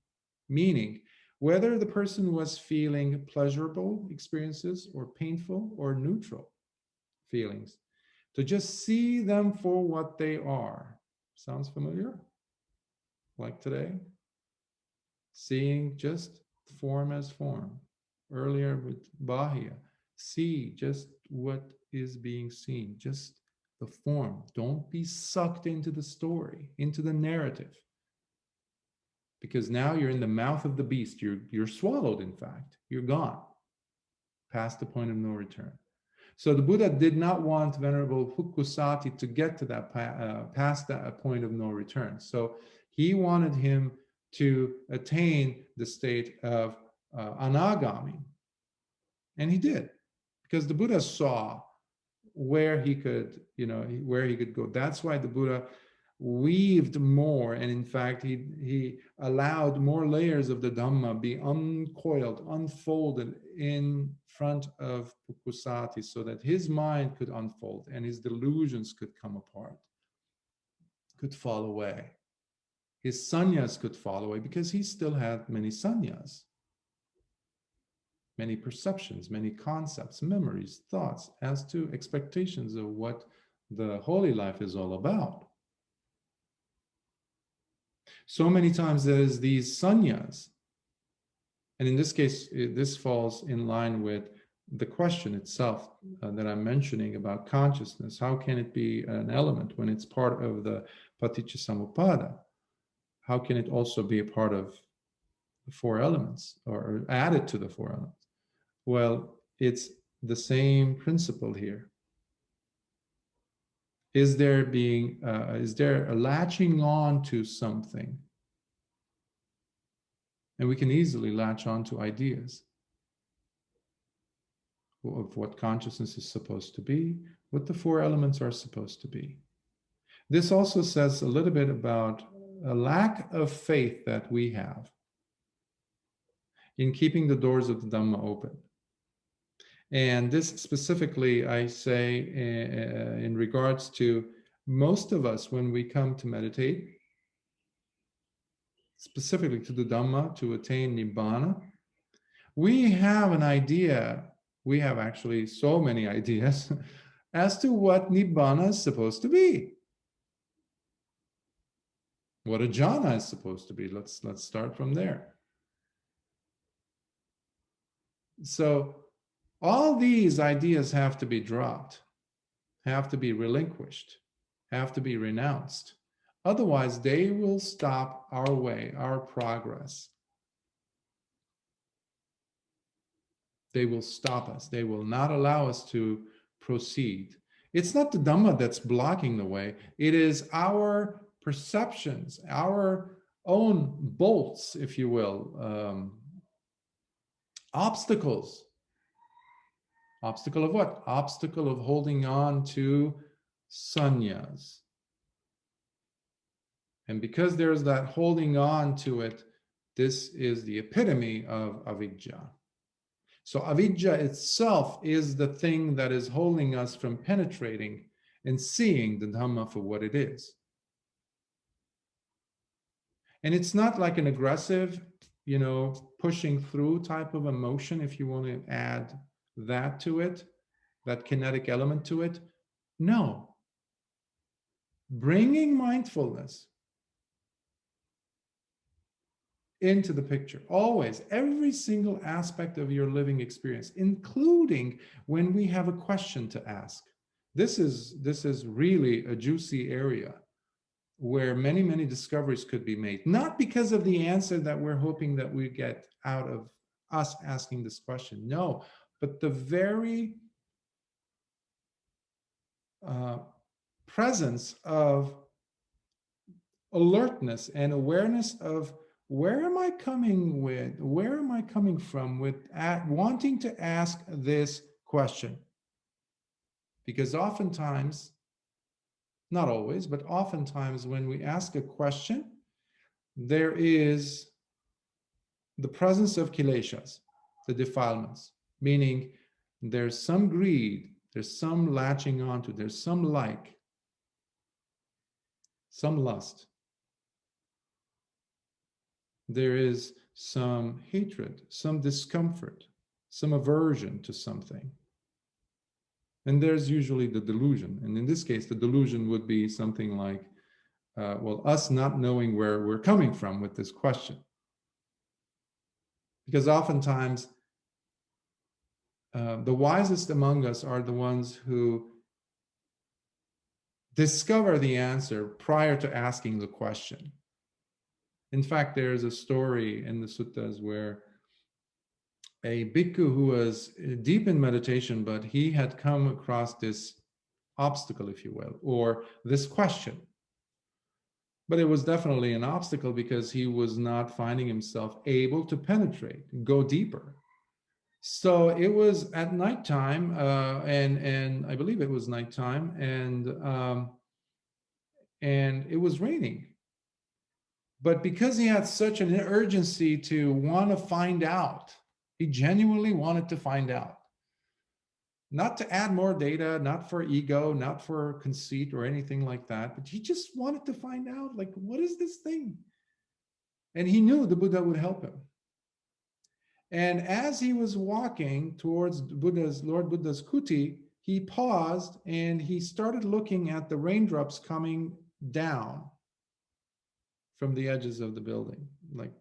meaning whether the person was feeling pleasurable experiences or painful or neutral feelings, to just see them for what they are. Sounds familiar? Like today? Seeing just form as form. Earlier with Bahya, see just what is being seen, just the form. Don't be sucked into the story, into the narrative. Because now you're in the mouth of the beast. You're swallowed, in fact. You're gone, past the point of no return. So the Buddha did not want Venerable Pukusati to get to that past that point of no return. So he wanted him to attain the state of anagami. And he did, because the Buddha saw where he could, where he could go. That's why the Buddha weaved more, and in fact he allowed more layers of the Dhamma be uncoiled, unfolded in front of Pukusati, so that his mind could unfold and his delusions could come apart, could fall away. His sannyas could fall away, because he still had many sannyas, many perceptions, many concepts, memories, thoughts as to expectations of what the holy life is all about. So many times there's these sannyas And in this case, this falls in line with the question itself that I'm mentioning about consciousness. How can it be an element when it's part of the Paticcasamuppada? How can it also be a part of the four elements or added to the four elements? Well, it's the same principle here. Is there a latching on to something? And we can easily latch on to ideas of what consciousness is supposed to be, what the four elements are supposed to be. This also says a little bit about a lack of faith that we have in keeping the doors of the Dhamma open. And this specifically, I say in regards to most of us when we come to meditate, specifically to the Dhamma, to attain Nibbāna, we have an idea, we have actually so many ideas as to what Nibbāna is supposed to be. What a jhana is supposed to be. Let's start from there. So all these ideas have to be dropped, have to be relinquished, have to be renounced. Otherwise, they will stop our way, our progress. They will stop us. They will not allow us to proceed. It's not the Dhamma that's blocking the way. It is our perceptions, our own bolts, if you will, obstacles. Obstacle of what? Obstacle of holding on to Sannyas. And because there's that holding on to it, this is the epitome of avidya. So avidya itself is the thing that is holding us from penetrating and seeing the Dhamma for what it is. And it's not like an aggressive, pushing through type of emotion, if you want to add that to it, that kinetic element to it. No. Bringing mindfulness into the picture, always, every single aspect of your living experience, including when we have a question to ask. This is really a juicy area where many, many discoveries could be made, not because of the answer that we're hoping that we get out of us asking this question, no, but the very presence of alertness and awareness of where am I coming from with wanting to ask this question? Because oftentimes, not always, but oftentimes when we ask a question, there is the presence of kileshas, the defilements, meaning there's some greed, there's some latching onto, there's some like, some lust. There is some hatred, some discomfort, some aversion to something. And there's usually the delusion. And in this case, the delusion would be something like, us not knowing where we're coming from with this question. Because oftentimes, the wisest among us are the ones who discover the answer prior to asking the question. In fact, there's a story in the suttas where a bhikkhu who was deep in meditation, but he had come across this obstacle, if you will, or this question. But it was definitely an obstacle because he was not finding himself able to penetrate, go deeper. So it was at nighttime, and I believe it was nighttime, and it was raining. But because he had such an urgency to want to find out, he genuinely wanted to find out. Not to add more data, not for ego, not for conceit or anything like that, but he just wanted to find out, like, what is this thing? And he knew the Buddha would help him. And as he was walking towards Lord Buddha's kuti, he paused and he started looking at the raindrops coming down from the edges of the building, like,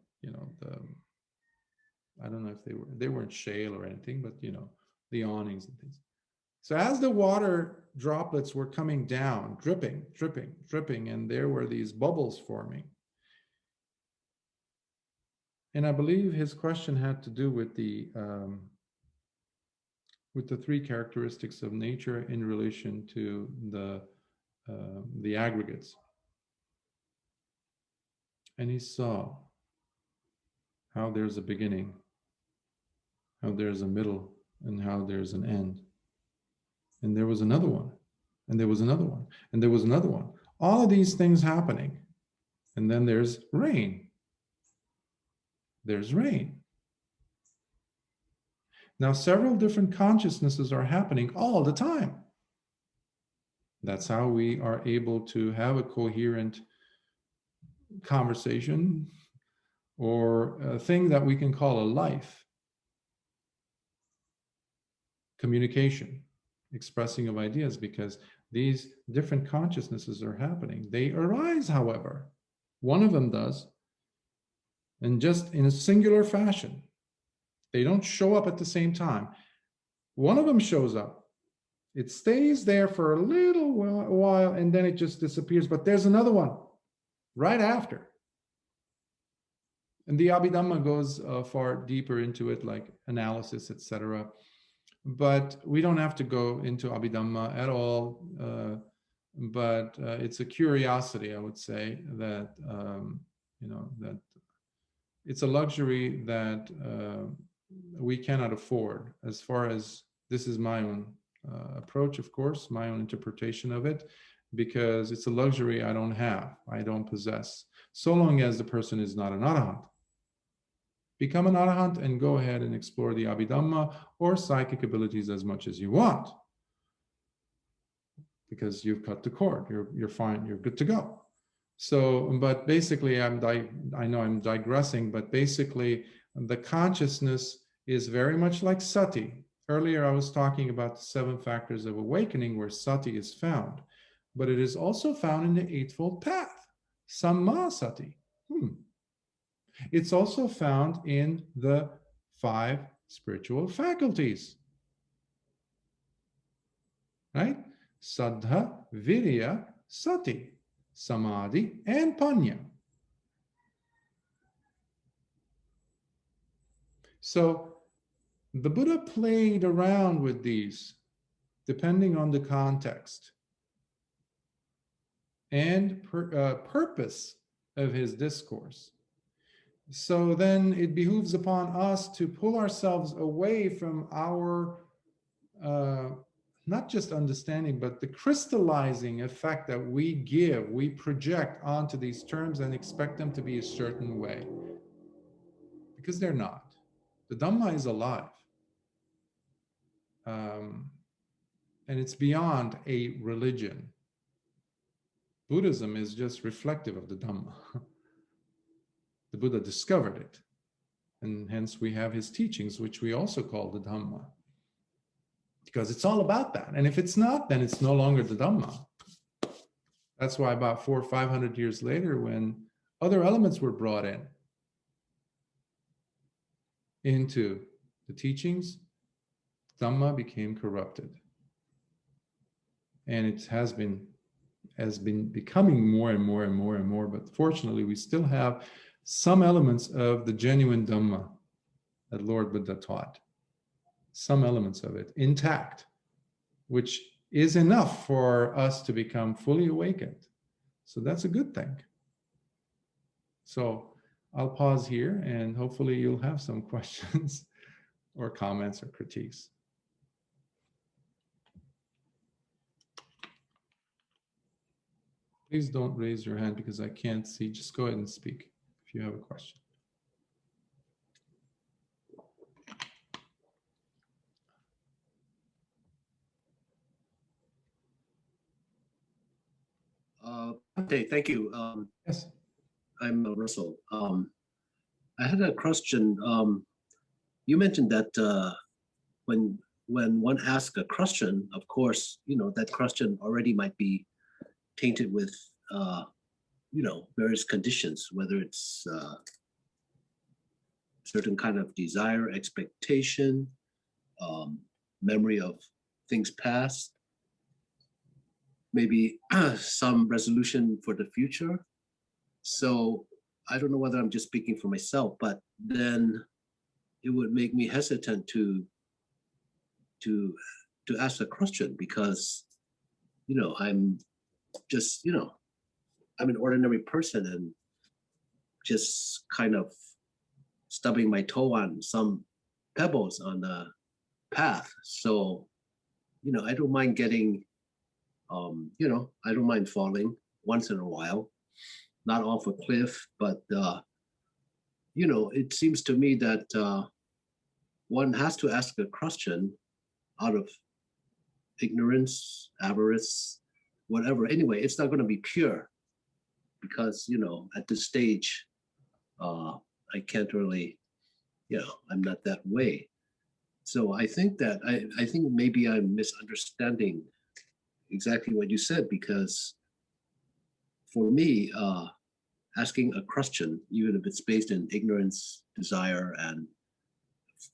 I don't know if they weren't shale or anything, but you know, the awnings and things. So as the water droplets were coming down, dripping, dripping, dripping, and there were these bubbles forming. And I believe his question had to do with the three characteristics of nature in relation to the aggregates. And he saw how there's a beginning, how there's a middle, and how there's an end. And there was another one, and there was another one, and there was another one. All of these things happening. And then there's rain. There's rain. Now, several different consciousnesses are happening all the time. That's how we are able to have a coherent conversation or a thing that we can call a life. Communication, expressing of ideas, because these different consciousnesses are happening. They arise, however. One of them does, and just in a singular fashion. They don't show up at the same time. One of them shows up. It stays there for a little while, and then it just disappears. But there's another one right after. And the Abhidhamma goes far deeper into it, like analysis, etc. But we don't have to go into Abhidhamma at all. But it's a curiosity, I would say, that that it's a luxury that we cannot afford. As far as this is my own approach, of course, my own interpretation of it, because it's a luxury I don't have, I don't possess, so long as the person is not an arahant. Become an arahant and go ahead and explore the Abhidhamma or psychic abilities as much as you want, because you've cut the cord, you're fine, you're good to go. So, but basically, I know I'm digressing, but basically the consciousness is very much like sati. Earlier, I was talking about the 7 factors of awakening where sati is found, but it is also found in the Eightfold Path, Saññā sati. It's also found in the 5 spiritual faculties, right? Saddha, Virya, Sati, Samadhi, and Panya. So the Buddha played around with these depending on the context and purpose of his discourse. So then it behooves upon us to pull ourselves away from our not just understanding, but the crystallizing effect that we project onto these terms and expect them to be a certain way. Because they're not. The Dhamma is alive. And it's beyond a religion. Buddhism is just reflective of the Dhamma. The Buddha discovered it. And hence we have his teachings, which we also call the Dhamma. Because it's all about that. And if it's not, then it's no longer the Dhamma. That's why about 400 or 500 years later, when other elements were brought into the teachings, Dhamma became corrupted. And it has been becoming more and more and more and more. But fortunately, we still have some elements of the genuine Dhamma that Lord Buddha taught. Some elements of it intact, which is enough for us to become fully awakened. So that's a good thing. So I'll pause here and hopefully you'll have some questions or comments or critiques. Please don't raise your hand because I can't see. Just go ahead and speak if you have a question. Bhante, thank you. Yes. I'm Russell. I had a question. You mentioned that when one asks a question, of course, that question already might be tainted with, various conditions, whether it's certain kind of desire, expectation, memory of things past, maybe some resolution for the future. So I don't know whether I'm just speaking for myself, but then it would make me hesitant to ask a question, because I'm just I'm an ordinary person and just kind of stubbing my toe on some pebbles on the path. So I don't mind getting I don't mind falling once in a while, not off a cliff, but it seems to me that one has to ask a question out of ignorance, avarice, whatever. Anyway, it's not going to be pure, because at this stage I can't really, I'm not that way. So I think that I think maybe I'm misunderstanding exactly what you said, because for me, asking a question, even if it's based in ignorance, desire,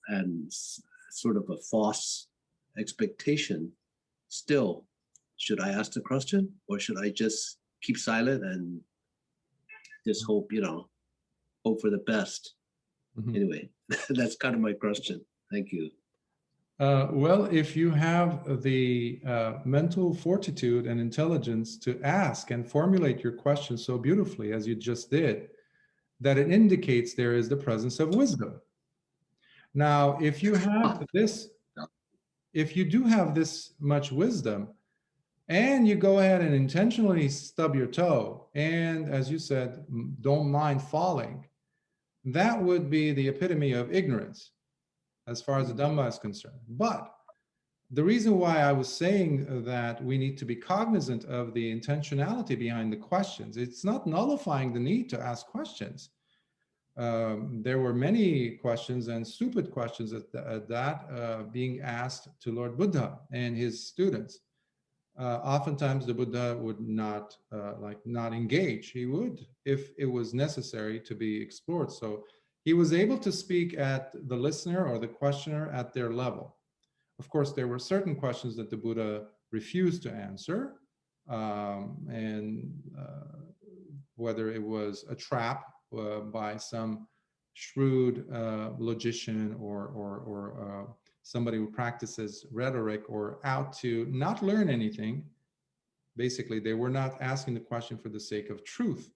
and sort of a false expectation, still, should I ask the question, or should I just keep silent and just hope for the best? Mhm. Anyway, that's kind of my question. Thank you. Well, if you have the mental fortitude and intelligence to ask and formulate your question so beautifully as you just did, that it indicates there is the presence of wisdom. Now, if you have this, if you do have this much wisdom, and you go ahead and intentionally stub your toe, and as you said, don't mind falling, that would be the epitome of ignorance as far as the Dhamma is concerned. But the reason why I was saying that we need to be cognizant of the intentionality behind the questions, it's not nullifying the need to ask questions. There were many questions, and stupid questions at that being asked to Lord Buddha and his students. Oftentimes the Buddha would not engage. He would, if it was necessary to be explored. So he was able to speak at the listener or the questioner at their level. Of course, there were certain questions that the Buddha refused to answer, and whether it was a trap by some shrewd logician or somebody who practices rhetoric or out to not learn anything. Basically, they were not asking the question for the sake of truth,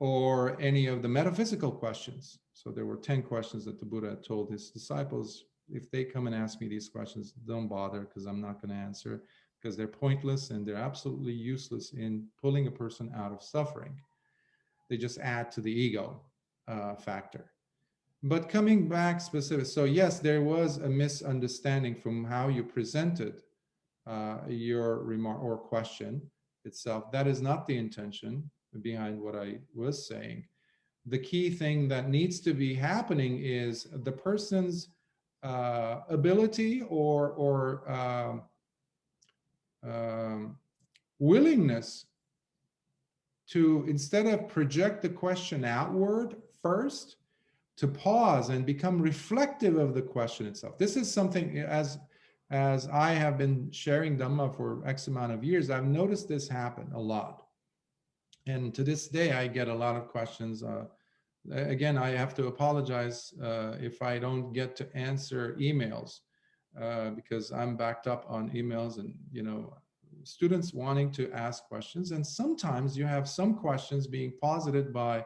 or any of the metaphysical questions. So there were 10 questions that the Buddha told his disciples, if they come and ask me these questions, don't bother, because I'm not going to answer, because they're pointless and they're absolutely useless in pulling a person out of suffering. They just add to the ego factor. But coming back specific, so yes, there was a misunderstanding from how you presented your remark or question itself. That is not the intention behind what I was saying. The key thing that needs to be happening is the person's ability or willingness to, instead of project the question outward first, to pause and become reflective of the question itself. This is something, as I have been sharing Dhamma for X amount of years, I've noticed this happen a lot. And to this day, I get a lot of questions. Again, I have to apologize if I don't get to answer emails, because I'm backed up on emails and, students wanting to ask questions. And sometimes you have some questions being posited by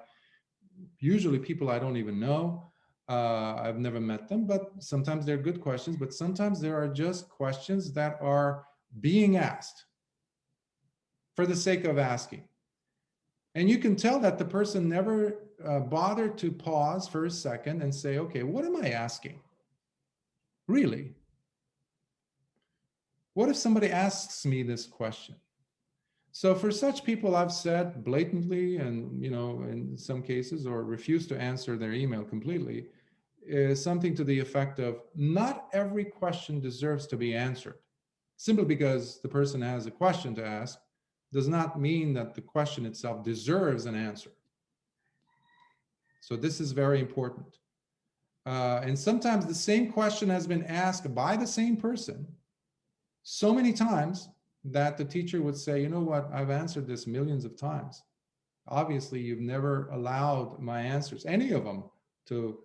usually people I don't even know. I've never met them, but sometimes they're good questions, but sometimes there are just questions that are being asked for the sake of asking. And you can tell that the person never bothered to pause for a second and say, okay, what am I asking? Really? What if somebody asks me this question? So for such people, I've said blatantly and, in some cases, or refuse to answer their email completely, is something to the effect of, not every question deserves to be answered. Simply because the person has a question to ask does not mean that the question itself deserves an answer. So this is very important. And sometimes the same question has been asked by the same person so many times that the teacher would say, you know what, I've answered this millions of times. Obviously, you've never allowed my answers, any of them, to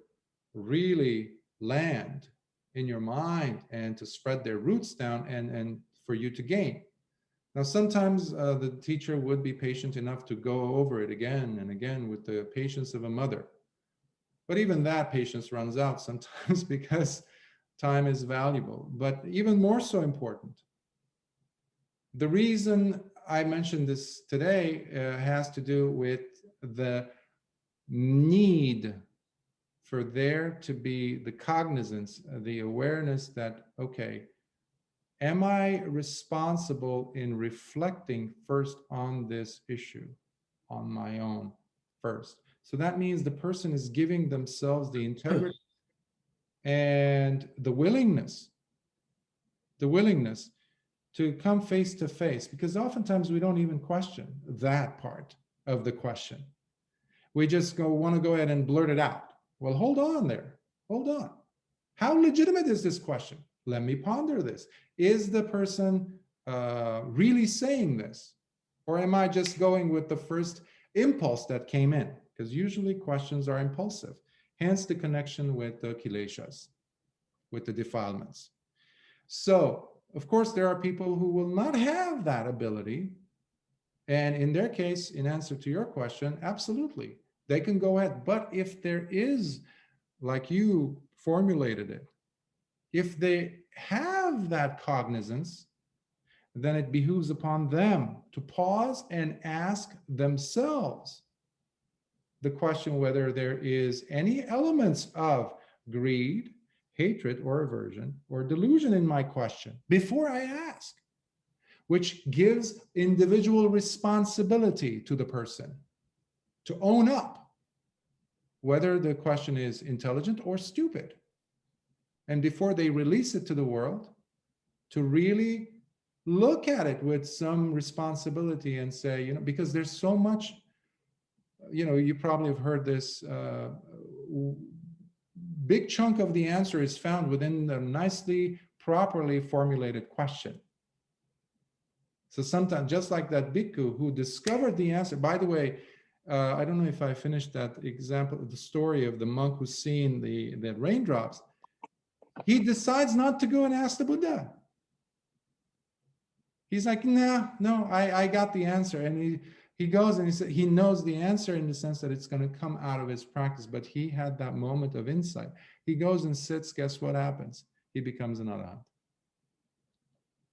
really land in your mind and to spread their roots down and for you to gain. Now, sometimes the teacher would be patient enough to go over it again and again with the patience of a mother. But even that patience runs out sometimes because time is valuable. But even more so important, the reason I mentioned this today has to do with the need for there to be the cognizance, the awareness that, okay, am I responsible in reflecting first on this issue on my own first? So that means the person is giving themselves the integrity and the willingness to come face to face, because oftentimes we don't even question that part of the question. We just want to go ahead and blurt it out. Well, hold on there. Hold on. How legitimate is this question? Let me ponder this. Is the person really saying this? Or am I just going with the first impulse that came in? Because usually questions are impulsive. Hence the connection with the kileshas, with the defilements. So, of course, there are people who will not have that ability. And in their case, in answer to your question, absolutely, they can go ahead. But if there is, like you formulated it, if they have that cognizance, then it behooves upon them to pause and ask themselves the question whether there is any elements of greed, hatred, or aversion, or delusion in my question before I ask, which gives individual responsibility to the person to own up whether the question is intelligent or stupid. And before they release it to the world, to really look at it with some responsibility and say, you know, because there's so much, you know, you probably have heard this, big chunk of the answer is found within the nicely, properly formulated question. So sometimes, just like that bhikkhu who discovered the answer, by the way, I don't know if I finished that example, the story of the monk who's seen the raindrops. He decides not to go and ask the Buddha. He's like, no, I got the answer. And he goes and he knows the answer in the sense that it's going to come out of his practice, but he had that moment of insight. He goes and sits, guess what happens? He becomes an arahant.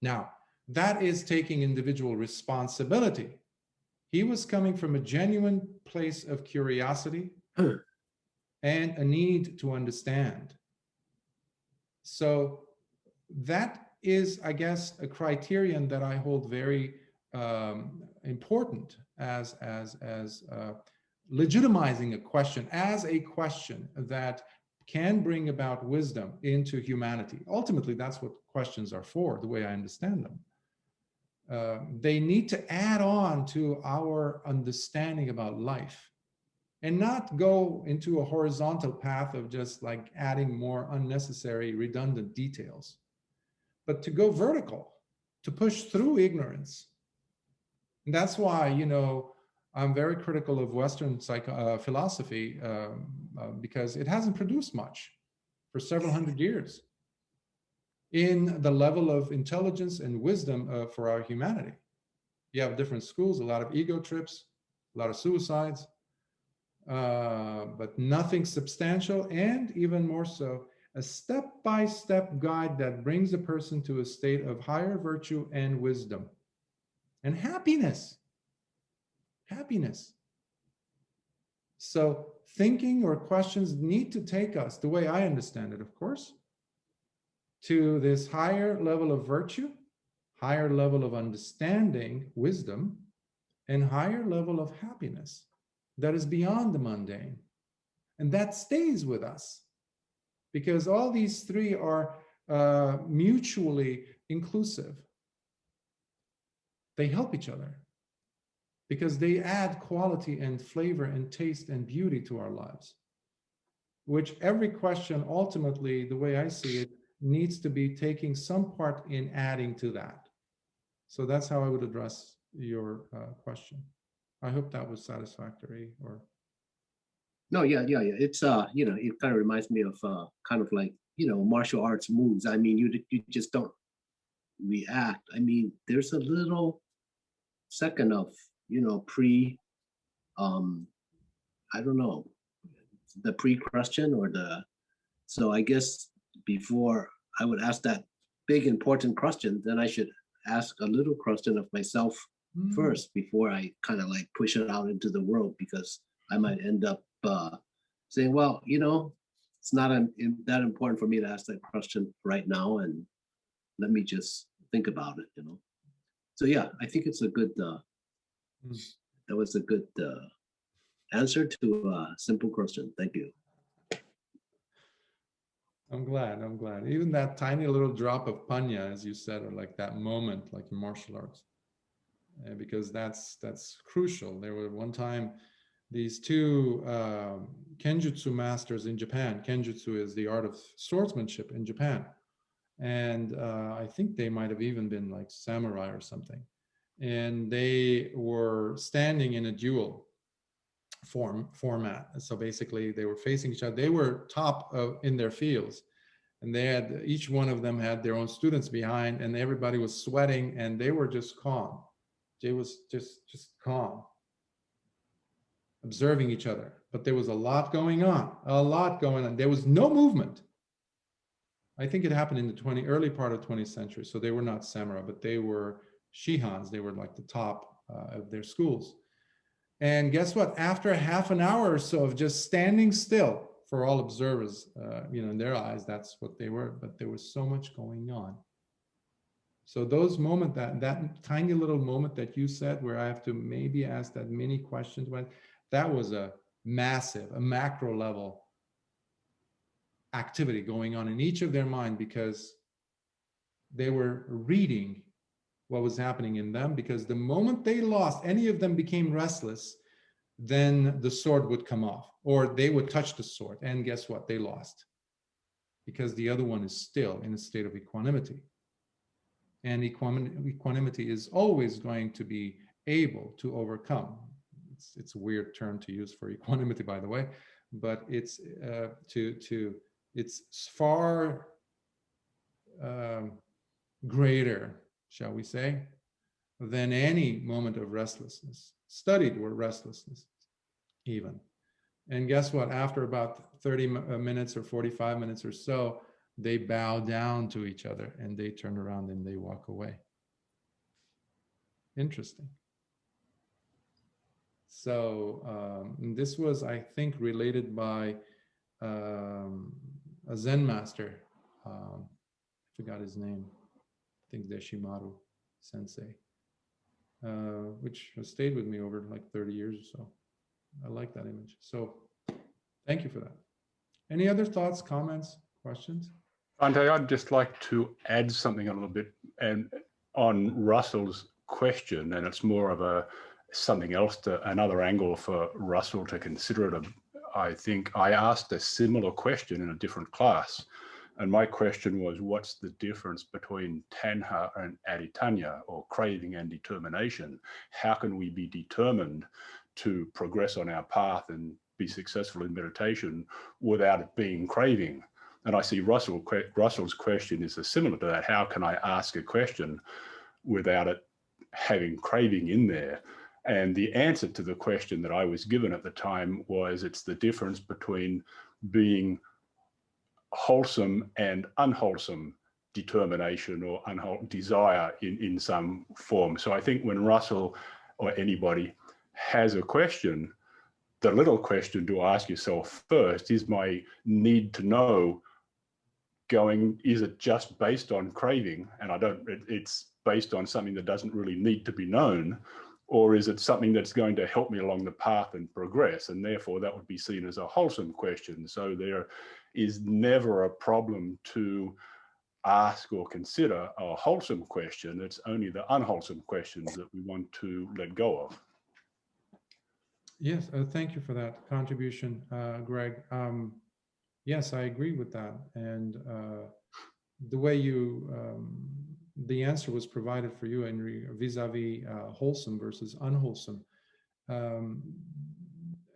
Now, that is taking individual responsibility. He was coming from a genuine place of curiosity and a need to understand. So that is, I guess, a criterion that I hold very important as legitimizing a question as a question that can bring about wisdom into humanity. Ultimately, that's what questions are for, the way I understand them. They need to add on to our understanding about life and not go into a horizontal path of just like adding more unnecessary, redundant details, but to go vertical, to push through ignorance. And that's why, you know, I'm very critical of Western philosophy because it hasn't produced much for several hundred years in the level of intelligence and wisdom for our humanity. You have different schools, a lot of ego trips, a lot of suicides, but nothing substantial, and even more so, a step-by-step guide that brings a person to a state of higher virtue and wisdom and happiness. Happiness. So thinking or questions need to take us, the way I understand it, of course, to this higher level of virtue, higher level of understanding, wisdom, and higher level of happiness that is beyond the mundane. And that stays with us because all these three are mutually inclusive. They help each other. because they add quality and flavor and taste and beauty to our lives, which every question ultimately, the way I see it, needs to be taking some part in adding to that. So that's how I would address your question. I hope that was satisfactory. Or No, yeah. It's you know, it kind of reminds me of kind of like, you know, martial arts moves. I mean, you just don't react. I mean, there's a little second of, you know, I don't know, the pre-question or the, so I guess before I would ask that big important question, then I should ask a little question of myself first before I kind of like push it out into the world, because I might end up saying, well, you know, it's not that important for me to ask that question right now, and let me just think about it, you know. So yeah, I think it's a good, that was a good answer to a simple question. Thank you. I'm glad. Even that tiny little drop of panya, as you said, or like that moment, like in martial arts, because that's crucial. There were one time these two kenjutsu masters in Japan. Kenjutsu is the art of swordsmanship in Japan. And I think they might have even been like samurai or something. And they were standing in a duel format. So basically they were facing each other. They were top in their fields. And they had, each one of them had their own students behind, and everybody was sweating, and they were just calm. They was just calm, observing each other. But there was a lot going on. There was no movement. I think it happened in the early part of 20th century. So they were not samurai, but they were shihans. They were like the top of their schools. And guess what? After half an hour or so of just standing still, for all observers, you know, in their eyes, that's what they were. But there was so much going on. So those moments, that tiny little moment that you said, where I have to maybe ask that many questions, that was a massive, a macro level activity going on in each of their mind, because they were reading what was happening in them. Because the moment they lost, any of them became restless, then the sword would come off, or they would touch the sword, and guess what? They lost, because the other one is still in a state of equanimity. And equanimity is always going to be able to overcome. It's a weird term to use for equanimity, by the way, but it's it's far greater, shall we say, than any moment of restlessness. Studied were restlessness even. And guess what? After about 30 minutes or 45 minutes or so, they bow down to each other and they turn around and they walk away. Interesting. So this was, I think, related by a Zen master. I forgot his name. I think Deshimaru Sensei, which has stayed with me over like 30 years or so. I like that image. So thank you for that. Any other thoughts, comments, questions? Bhante, I'd just like to add something a little bit, and on Russell's question, and it's more of something else, another angle for Russell to consider it. I think I asked a similar question in a different class, and my question was, what's the difference between tanha and aditanya, or craving and determination? How can we be determined to progress on our path and be successful in meditation without it being craving? And I see Russell's question is similar to that. How can I ask a question without it having craving in there? And the answer to the question that I was given at the time was, it's the difference between being wholesome and unwholesome determination or desire in some form. So I think when Russell or anybody has a question, the little question to ask yourself first is, my need to know going, is it just based on craving, and it's based on something that doesn't really need to be known, or is it something that's going to help me along the path and progress? And therefore that would be seen as a wholesome question. So there is never a problem to ask or consider a wholesome question. It's only the unwholesome questions that we want to let go of. Yes, thank you for that contribution, Greg. Yes, I agree with that. And the way the answer was provided for you in vis-a-vis wholesome versus unwholesome. Um,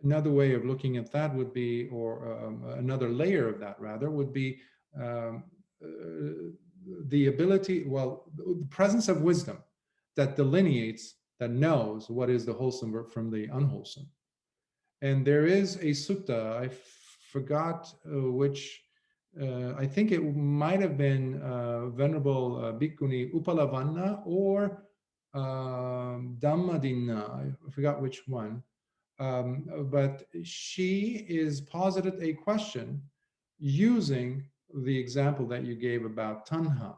Another way of looking at that would be, or another layer of that rather, would be um, the ability, well, the presence of wisdom that delineates, that knows what is the wholesome from the unwholesome. And there is a sutta, I forgot which, I think it might have been Venerable Bhikkhuni Upalavanna or Dhammadinna, I forgot which one. But she is posited a question using the example that you gave about tanha,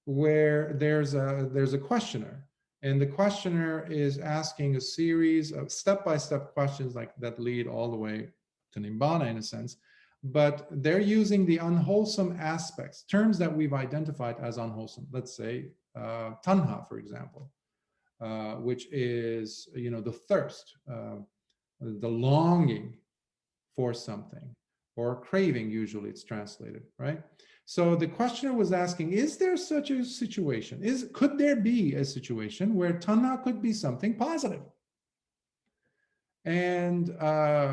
where there's a questioner, and the questioner is asking a series of step-by-step questions like that lead all the way to Nibbāna in a sense, but they're using the unwholesome aspects, terms that we've identified as unwholesome. Let's say tanha, for example, which is, the thirst, the longing for something, or craving, usually it's translated, right? So the questioner was asking, is there such a situation? Could there be a situation where tanha could be something positive? And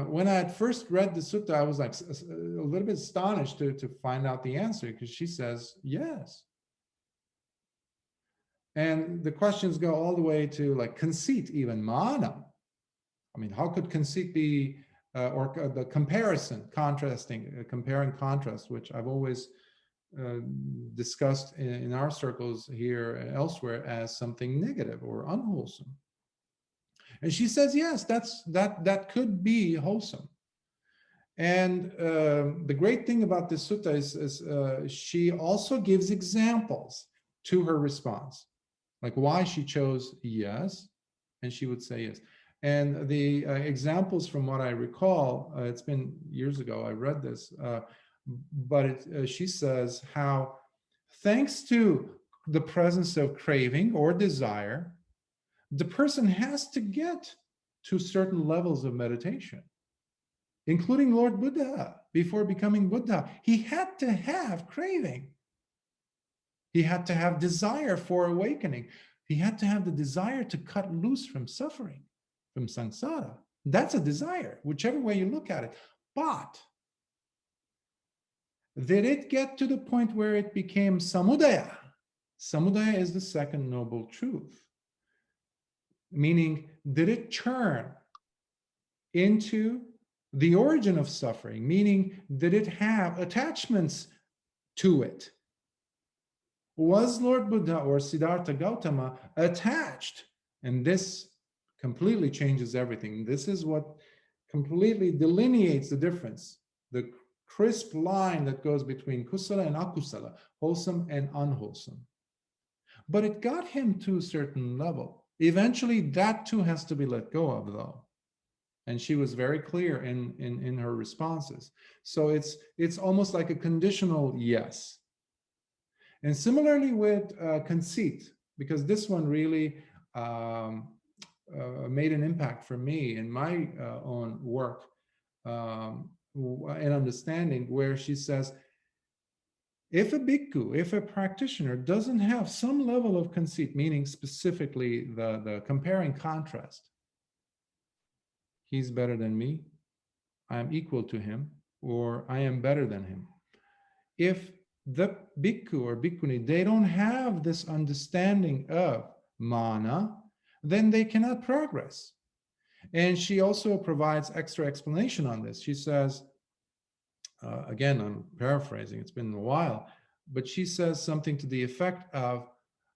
when I had first read the sutta, I was like a little bit astonished to find out the answer, because she says yes. And the questions go all the way to like conceit, even mana. I mean, how could conceit be, or the comparison, contrasting, compare and contrast, which I've always discussed in our circles here and elsewhere as something negative or unwholesome. And she says, yes, that could be wholesome. And the great thing about this sutta is she also gives examples to her response, like why she chose yes, and she would say yes. And the examples, from what I recall, it's been years ago I read this, but she says how, thanks to the presence of craving or desire, the person has to get to certain levels of meditation, including Lord Buddha. Before becoming Buddha, he had to have craving. He had to have desire for awakening. He had to have the desire to cut loose from suffering, from samsara. That's a desire, whichever way you look at it. But did it get to the point where it became samudaya? Samudaya is the second noble truth. Meaning, did it turn into the origin of suffering? Meaning, did it have attachments to it? Was Lord Buddha or Siddhartha Gautama attached? And this completely changes everything. This is what completely delineates the difference, the crisp line that goes between kusala and akusala, wholesome and unwholesome. But it got him to a certain level. Eventually, that too has to be let go of, though. And she was very clear in her responses. So it's almost like a conditional yes. And similarly with conceit, because this one really made an impact for me in my own work and understanding, where she says, if a bhikkhu, if a practitioner doesn't have some level of conceit, meaning specifically the compare and contrast, he's better than me, I'm equal to him, or I am better than him. If the bhikkhu or bhikkhuni, they don't have this understanding of mana, then they cannot progress. And she also provides extra explanation on this. She says, again, I'm paraphrasing, it's been a while, but she says something to the effect of,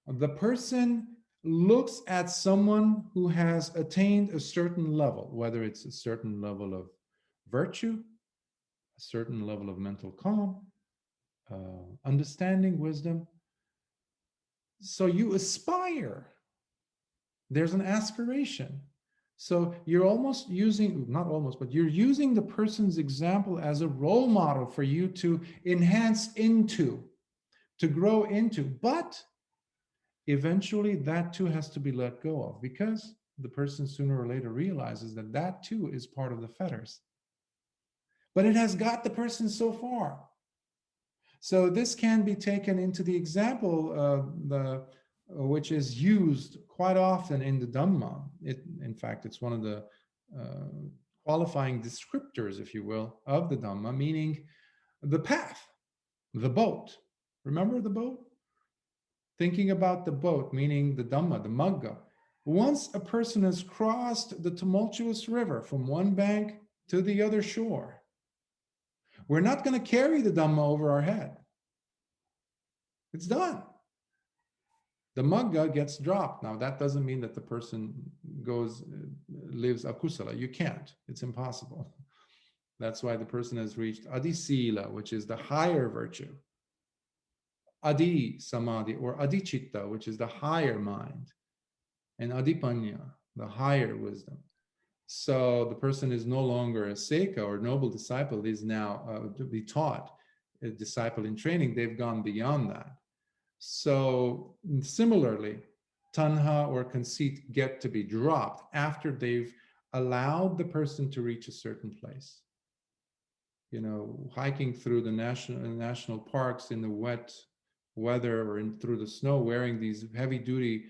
the person looks at someone who has attained a certain level, whether it's a certain level of virtue, a certain level of mental calm, understanding, wisdom. So you aspire. There's an aspiration. So you're almost using, not almost, but you're using the person's example as a role model for you to enhance into, to grow into. But eventually that too has to be let go of, because the person sooner or later realizes that that too is part of the fetters. But it has got the person so far. So this can be taken into the example which is used quite often in the Dhamma. In fact, it's one of the qualifying descriptors, if you will, of the Dhamma, meaning the path, the boat. Remember the boat? Thinking about the boat, meaning the Dhamma, the Magga. Once a person has crossed the tumultuous river from one bank to the other shore, we're not going to carry the Dhamma over our head. It's done. The Magga gets dropped. Now, that doesn't mean that the person lives akusala. You can't. It's impossible. That's why the person has reached Adisila, which is the higher virtue. Adi Samadhi or Adichitta, which is the higher mind. And Adipanya, the higher wisdom. So the person is no longer a Seka or noble disciple, is now to be taught, a disciple in training. They've gone beyond that. So similarly, tanha or conceit get to be dropped after they've allowed the person to reach a certain place. You know, hiking through the national parks in the wet weather or through the snow, wearing these heavy-duty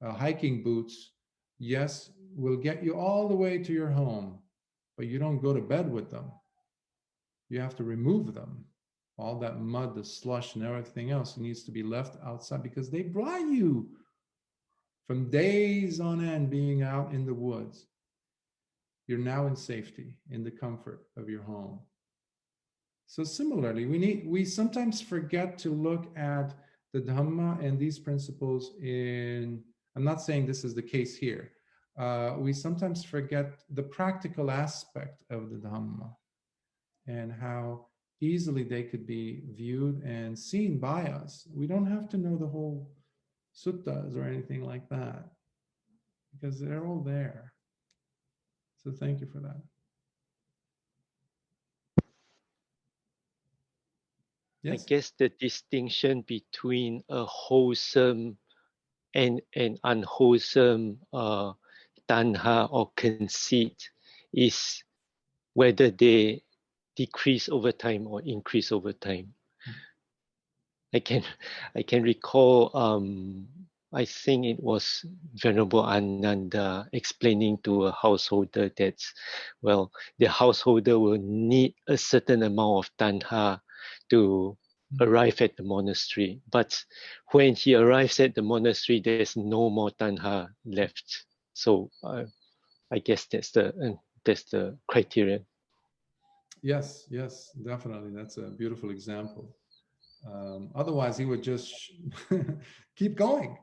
hiking boots, yes, will get you all the way to your home, but you don't go to bed with them. You have to remove them. All that mud, the slush, and everything else needs to be left outside because they brought you from days on end being out in the woods. You're now in safety, in the comfort of your home. So similarly, we sometimes forget to look at the Dhamma and these principles in, I'm not saying this is the case here. We sometimes forget the practical aspect of the Dhamma and how easily they could be viewed and seen by us. We don't have to know the whole suttas or anything like that because they're all there. So thank you for that. Yes? I guess the distinction between a wholesome and an unwholesome tanha or conceit is whether they decrease over time or increase over time. I can recall I think it was Venerable Ananda explaining to a householder that, well, the householder will need a certain amount of tanha to arrive at the monastery. But when he arrives at the monastery, there's no more tanha left. So I guess that's the criterion. Yes, definitely. That's a beautiful example. Otherwise, he would just keep going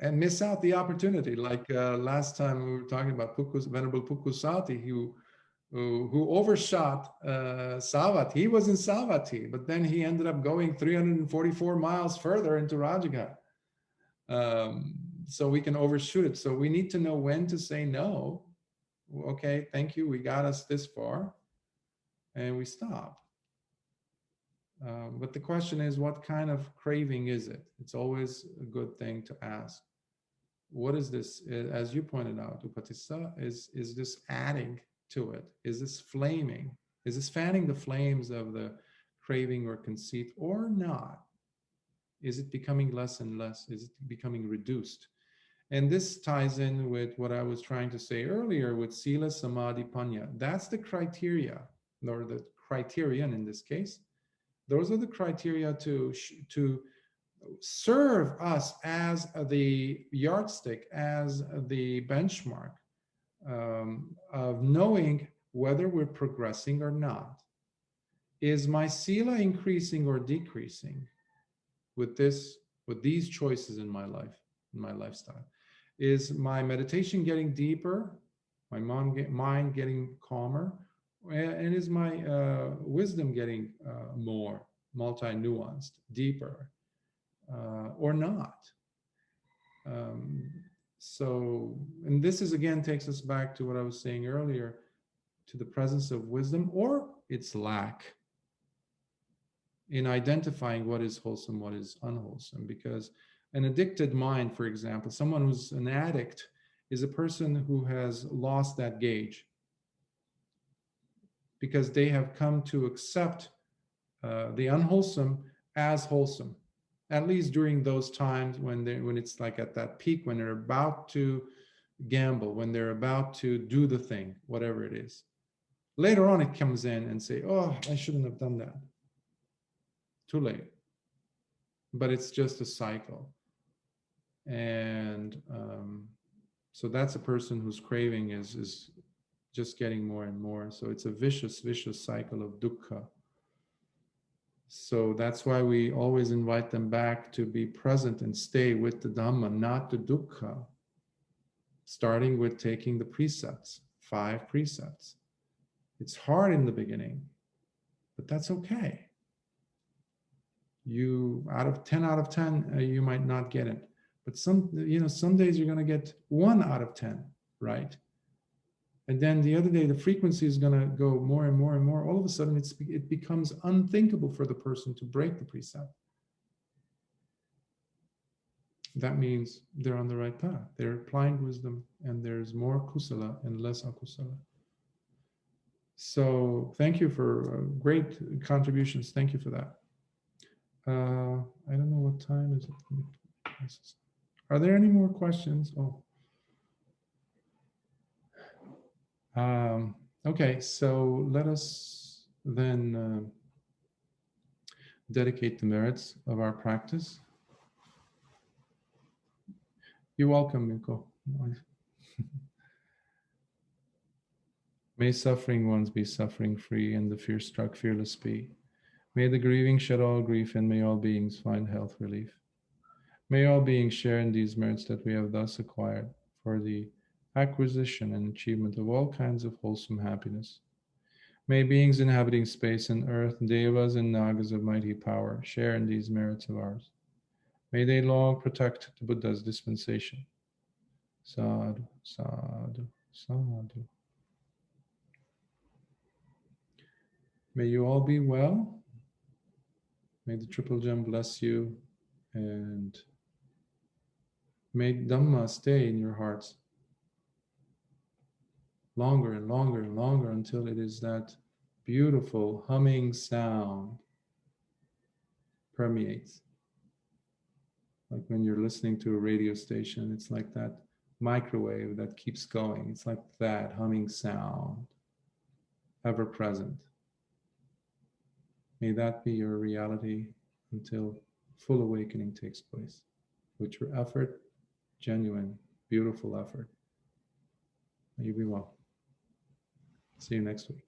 and miss out the opportunity. Like last time we were talking about Venerable Pukusati, who overshot Savatthi. He was in Savatthi, but then he ended up going 344 miles further into Rajaghat. So we can overshoot it. So we need to know when to say no. Okay, thank you. We got us this far, and we stop. But the question is, what kind of craving is it? It's always a good thing to ask. What is this? As you pointed out, Upatissa, is this adding to it? Is this flaming? Is this fanning the flames of the craving or conceit or not? Is it becoming less and less? Is it becoming reduced? And this ties in with what I was trying to say earlier with Sila, Samadhi, Panya. That's the criteria, or the criterion in this case. Those are the criteria to serve us as the yardstick, as the benchmark of knowing whether we're progressing or not. Is my sila increasing or decreasing with these choices in my life, in my lifestyle? Is my meditation getting deeper, my mind getting calmer, and is my wisdom getting more multi-nuanced, deeper, or not? So, and this is again takes us back to what I was saying earlier, to the presence of wisdom or its lack in identifying what is wholesome, what is unwholesome. Because an addicted mind, for example, someone who's an addict is a person who has lost that gauge, because they have come to accept the unwholesome as wholesome, at least during those times when it's like at that peak, when they're about to gamble, when they're about to do the thing, whatever it is. Later on, it comes in and say, oh, I shouldn't have done that. Too late. But it's just a cycle. And so that's a person whose craving is just getting more and more. So it's a vicious cycle of dukkha. So that's why we always invite them back to be present and stay with the Dhamma, not the dukkha. Starting with taking the precepts, 5 precepts. It's hard in the beginning, but that's okay. You, out of 10, you might not get it. But some days you're going to get 1 out of 10, right? And then the other day, the frequency is going to go more and more and more. All of a sudden, it becomes unthinkable for the person to break the precept. That means they're on the right path. They're applying wisdom, and there's more kusala and less akusala. So thank you for great contributions. Thank you for that. I don't know what time is it. Are there any more questions? Oh. Okay, so let us then dedicate the merits of our practice. You're welcome, Miko. May suffering ones be suffering free, and the fear-struck fearless be. May the grieving shed all grief, and may all beings find health relief. May all beings share in these merits that we have thus acquired for the acquisition and achievement of all kinds of wholesome happiness. May beings inhabiting space and earth, devas and nagas of mighty power, share in these merits of ours. May they long protect the Buddha's dispensation. Sadhu, sadhu, sadhu. May you all be well. May the Triple Gem bless you, and may Dhamma stay in your hearts longer and longer and longer until it is that beautiful humming sound permeates. Like when you're listening to a radio station, it's like that microwave that keeps going. It's like that humming sound, ever present. May that be your reality until full awakening takes place, with your effort, genuine, beautiful effort. May you be well. See you next week.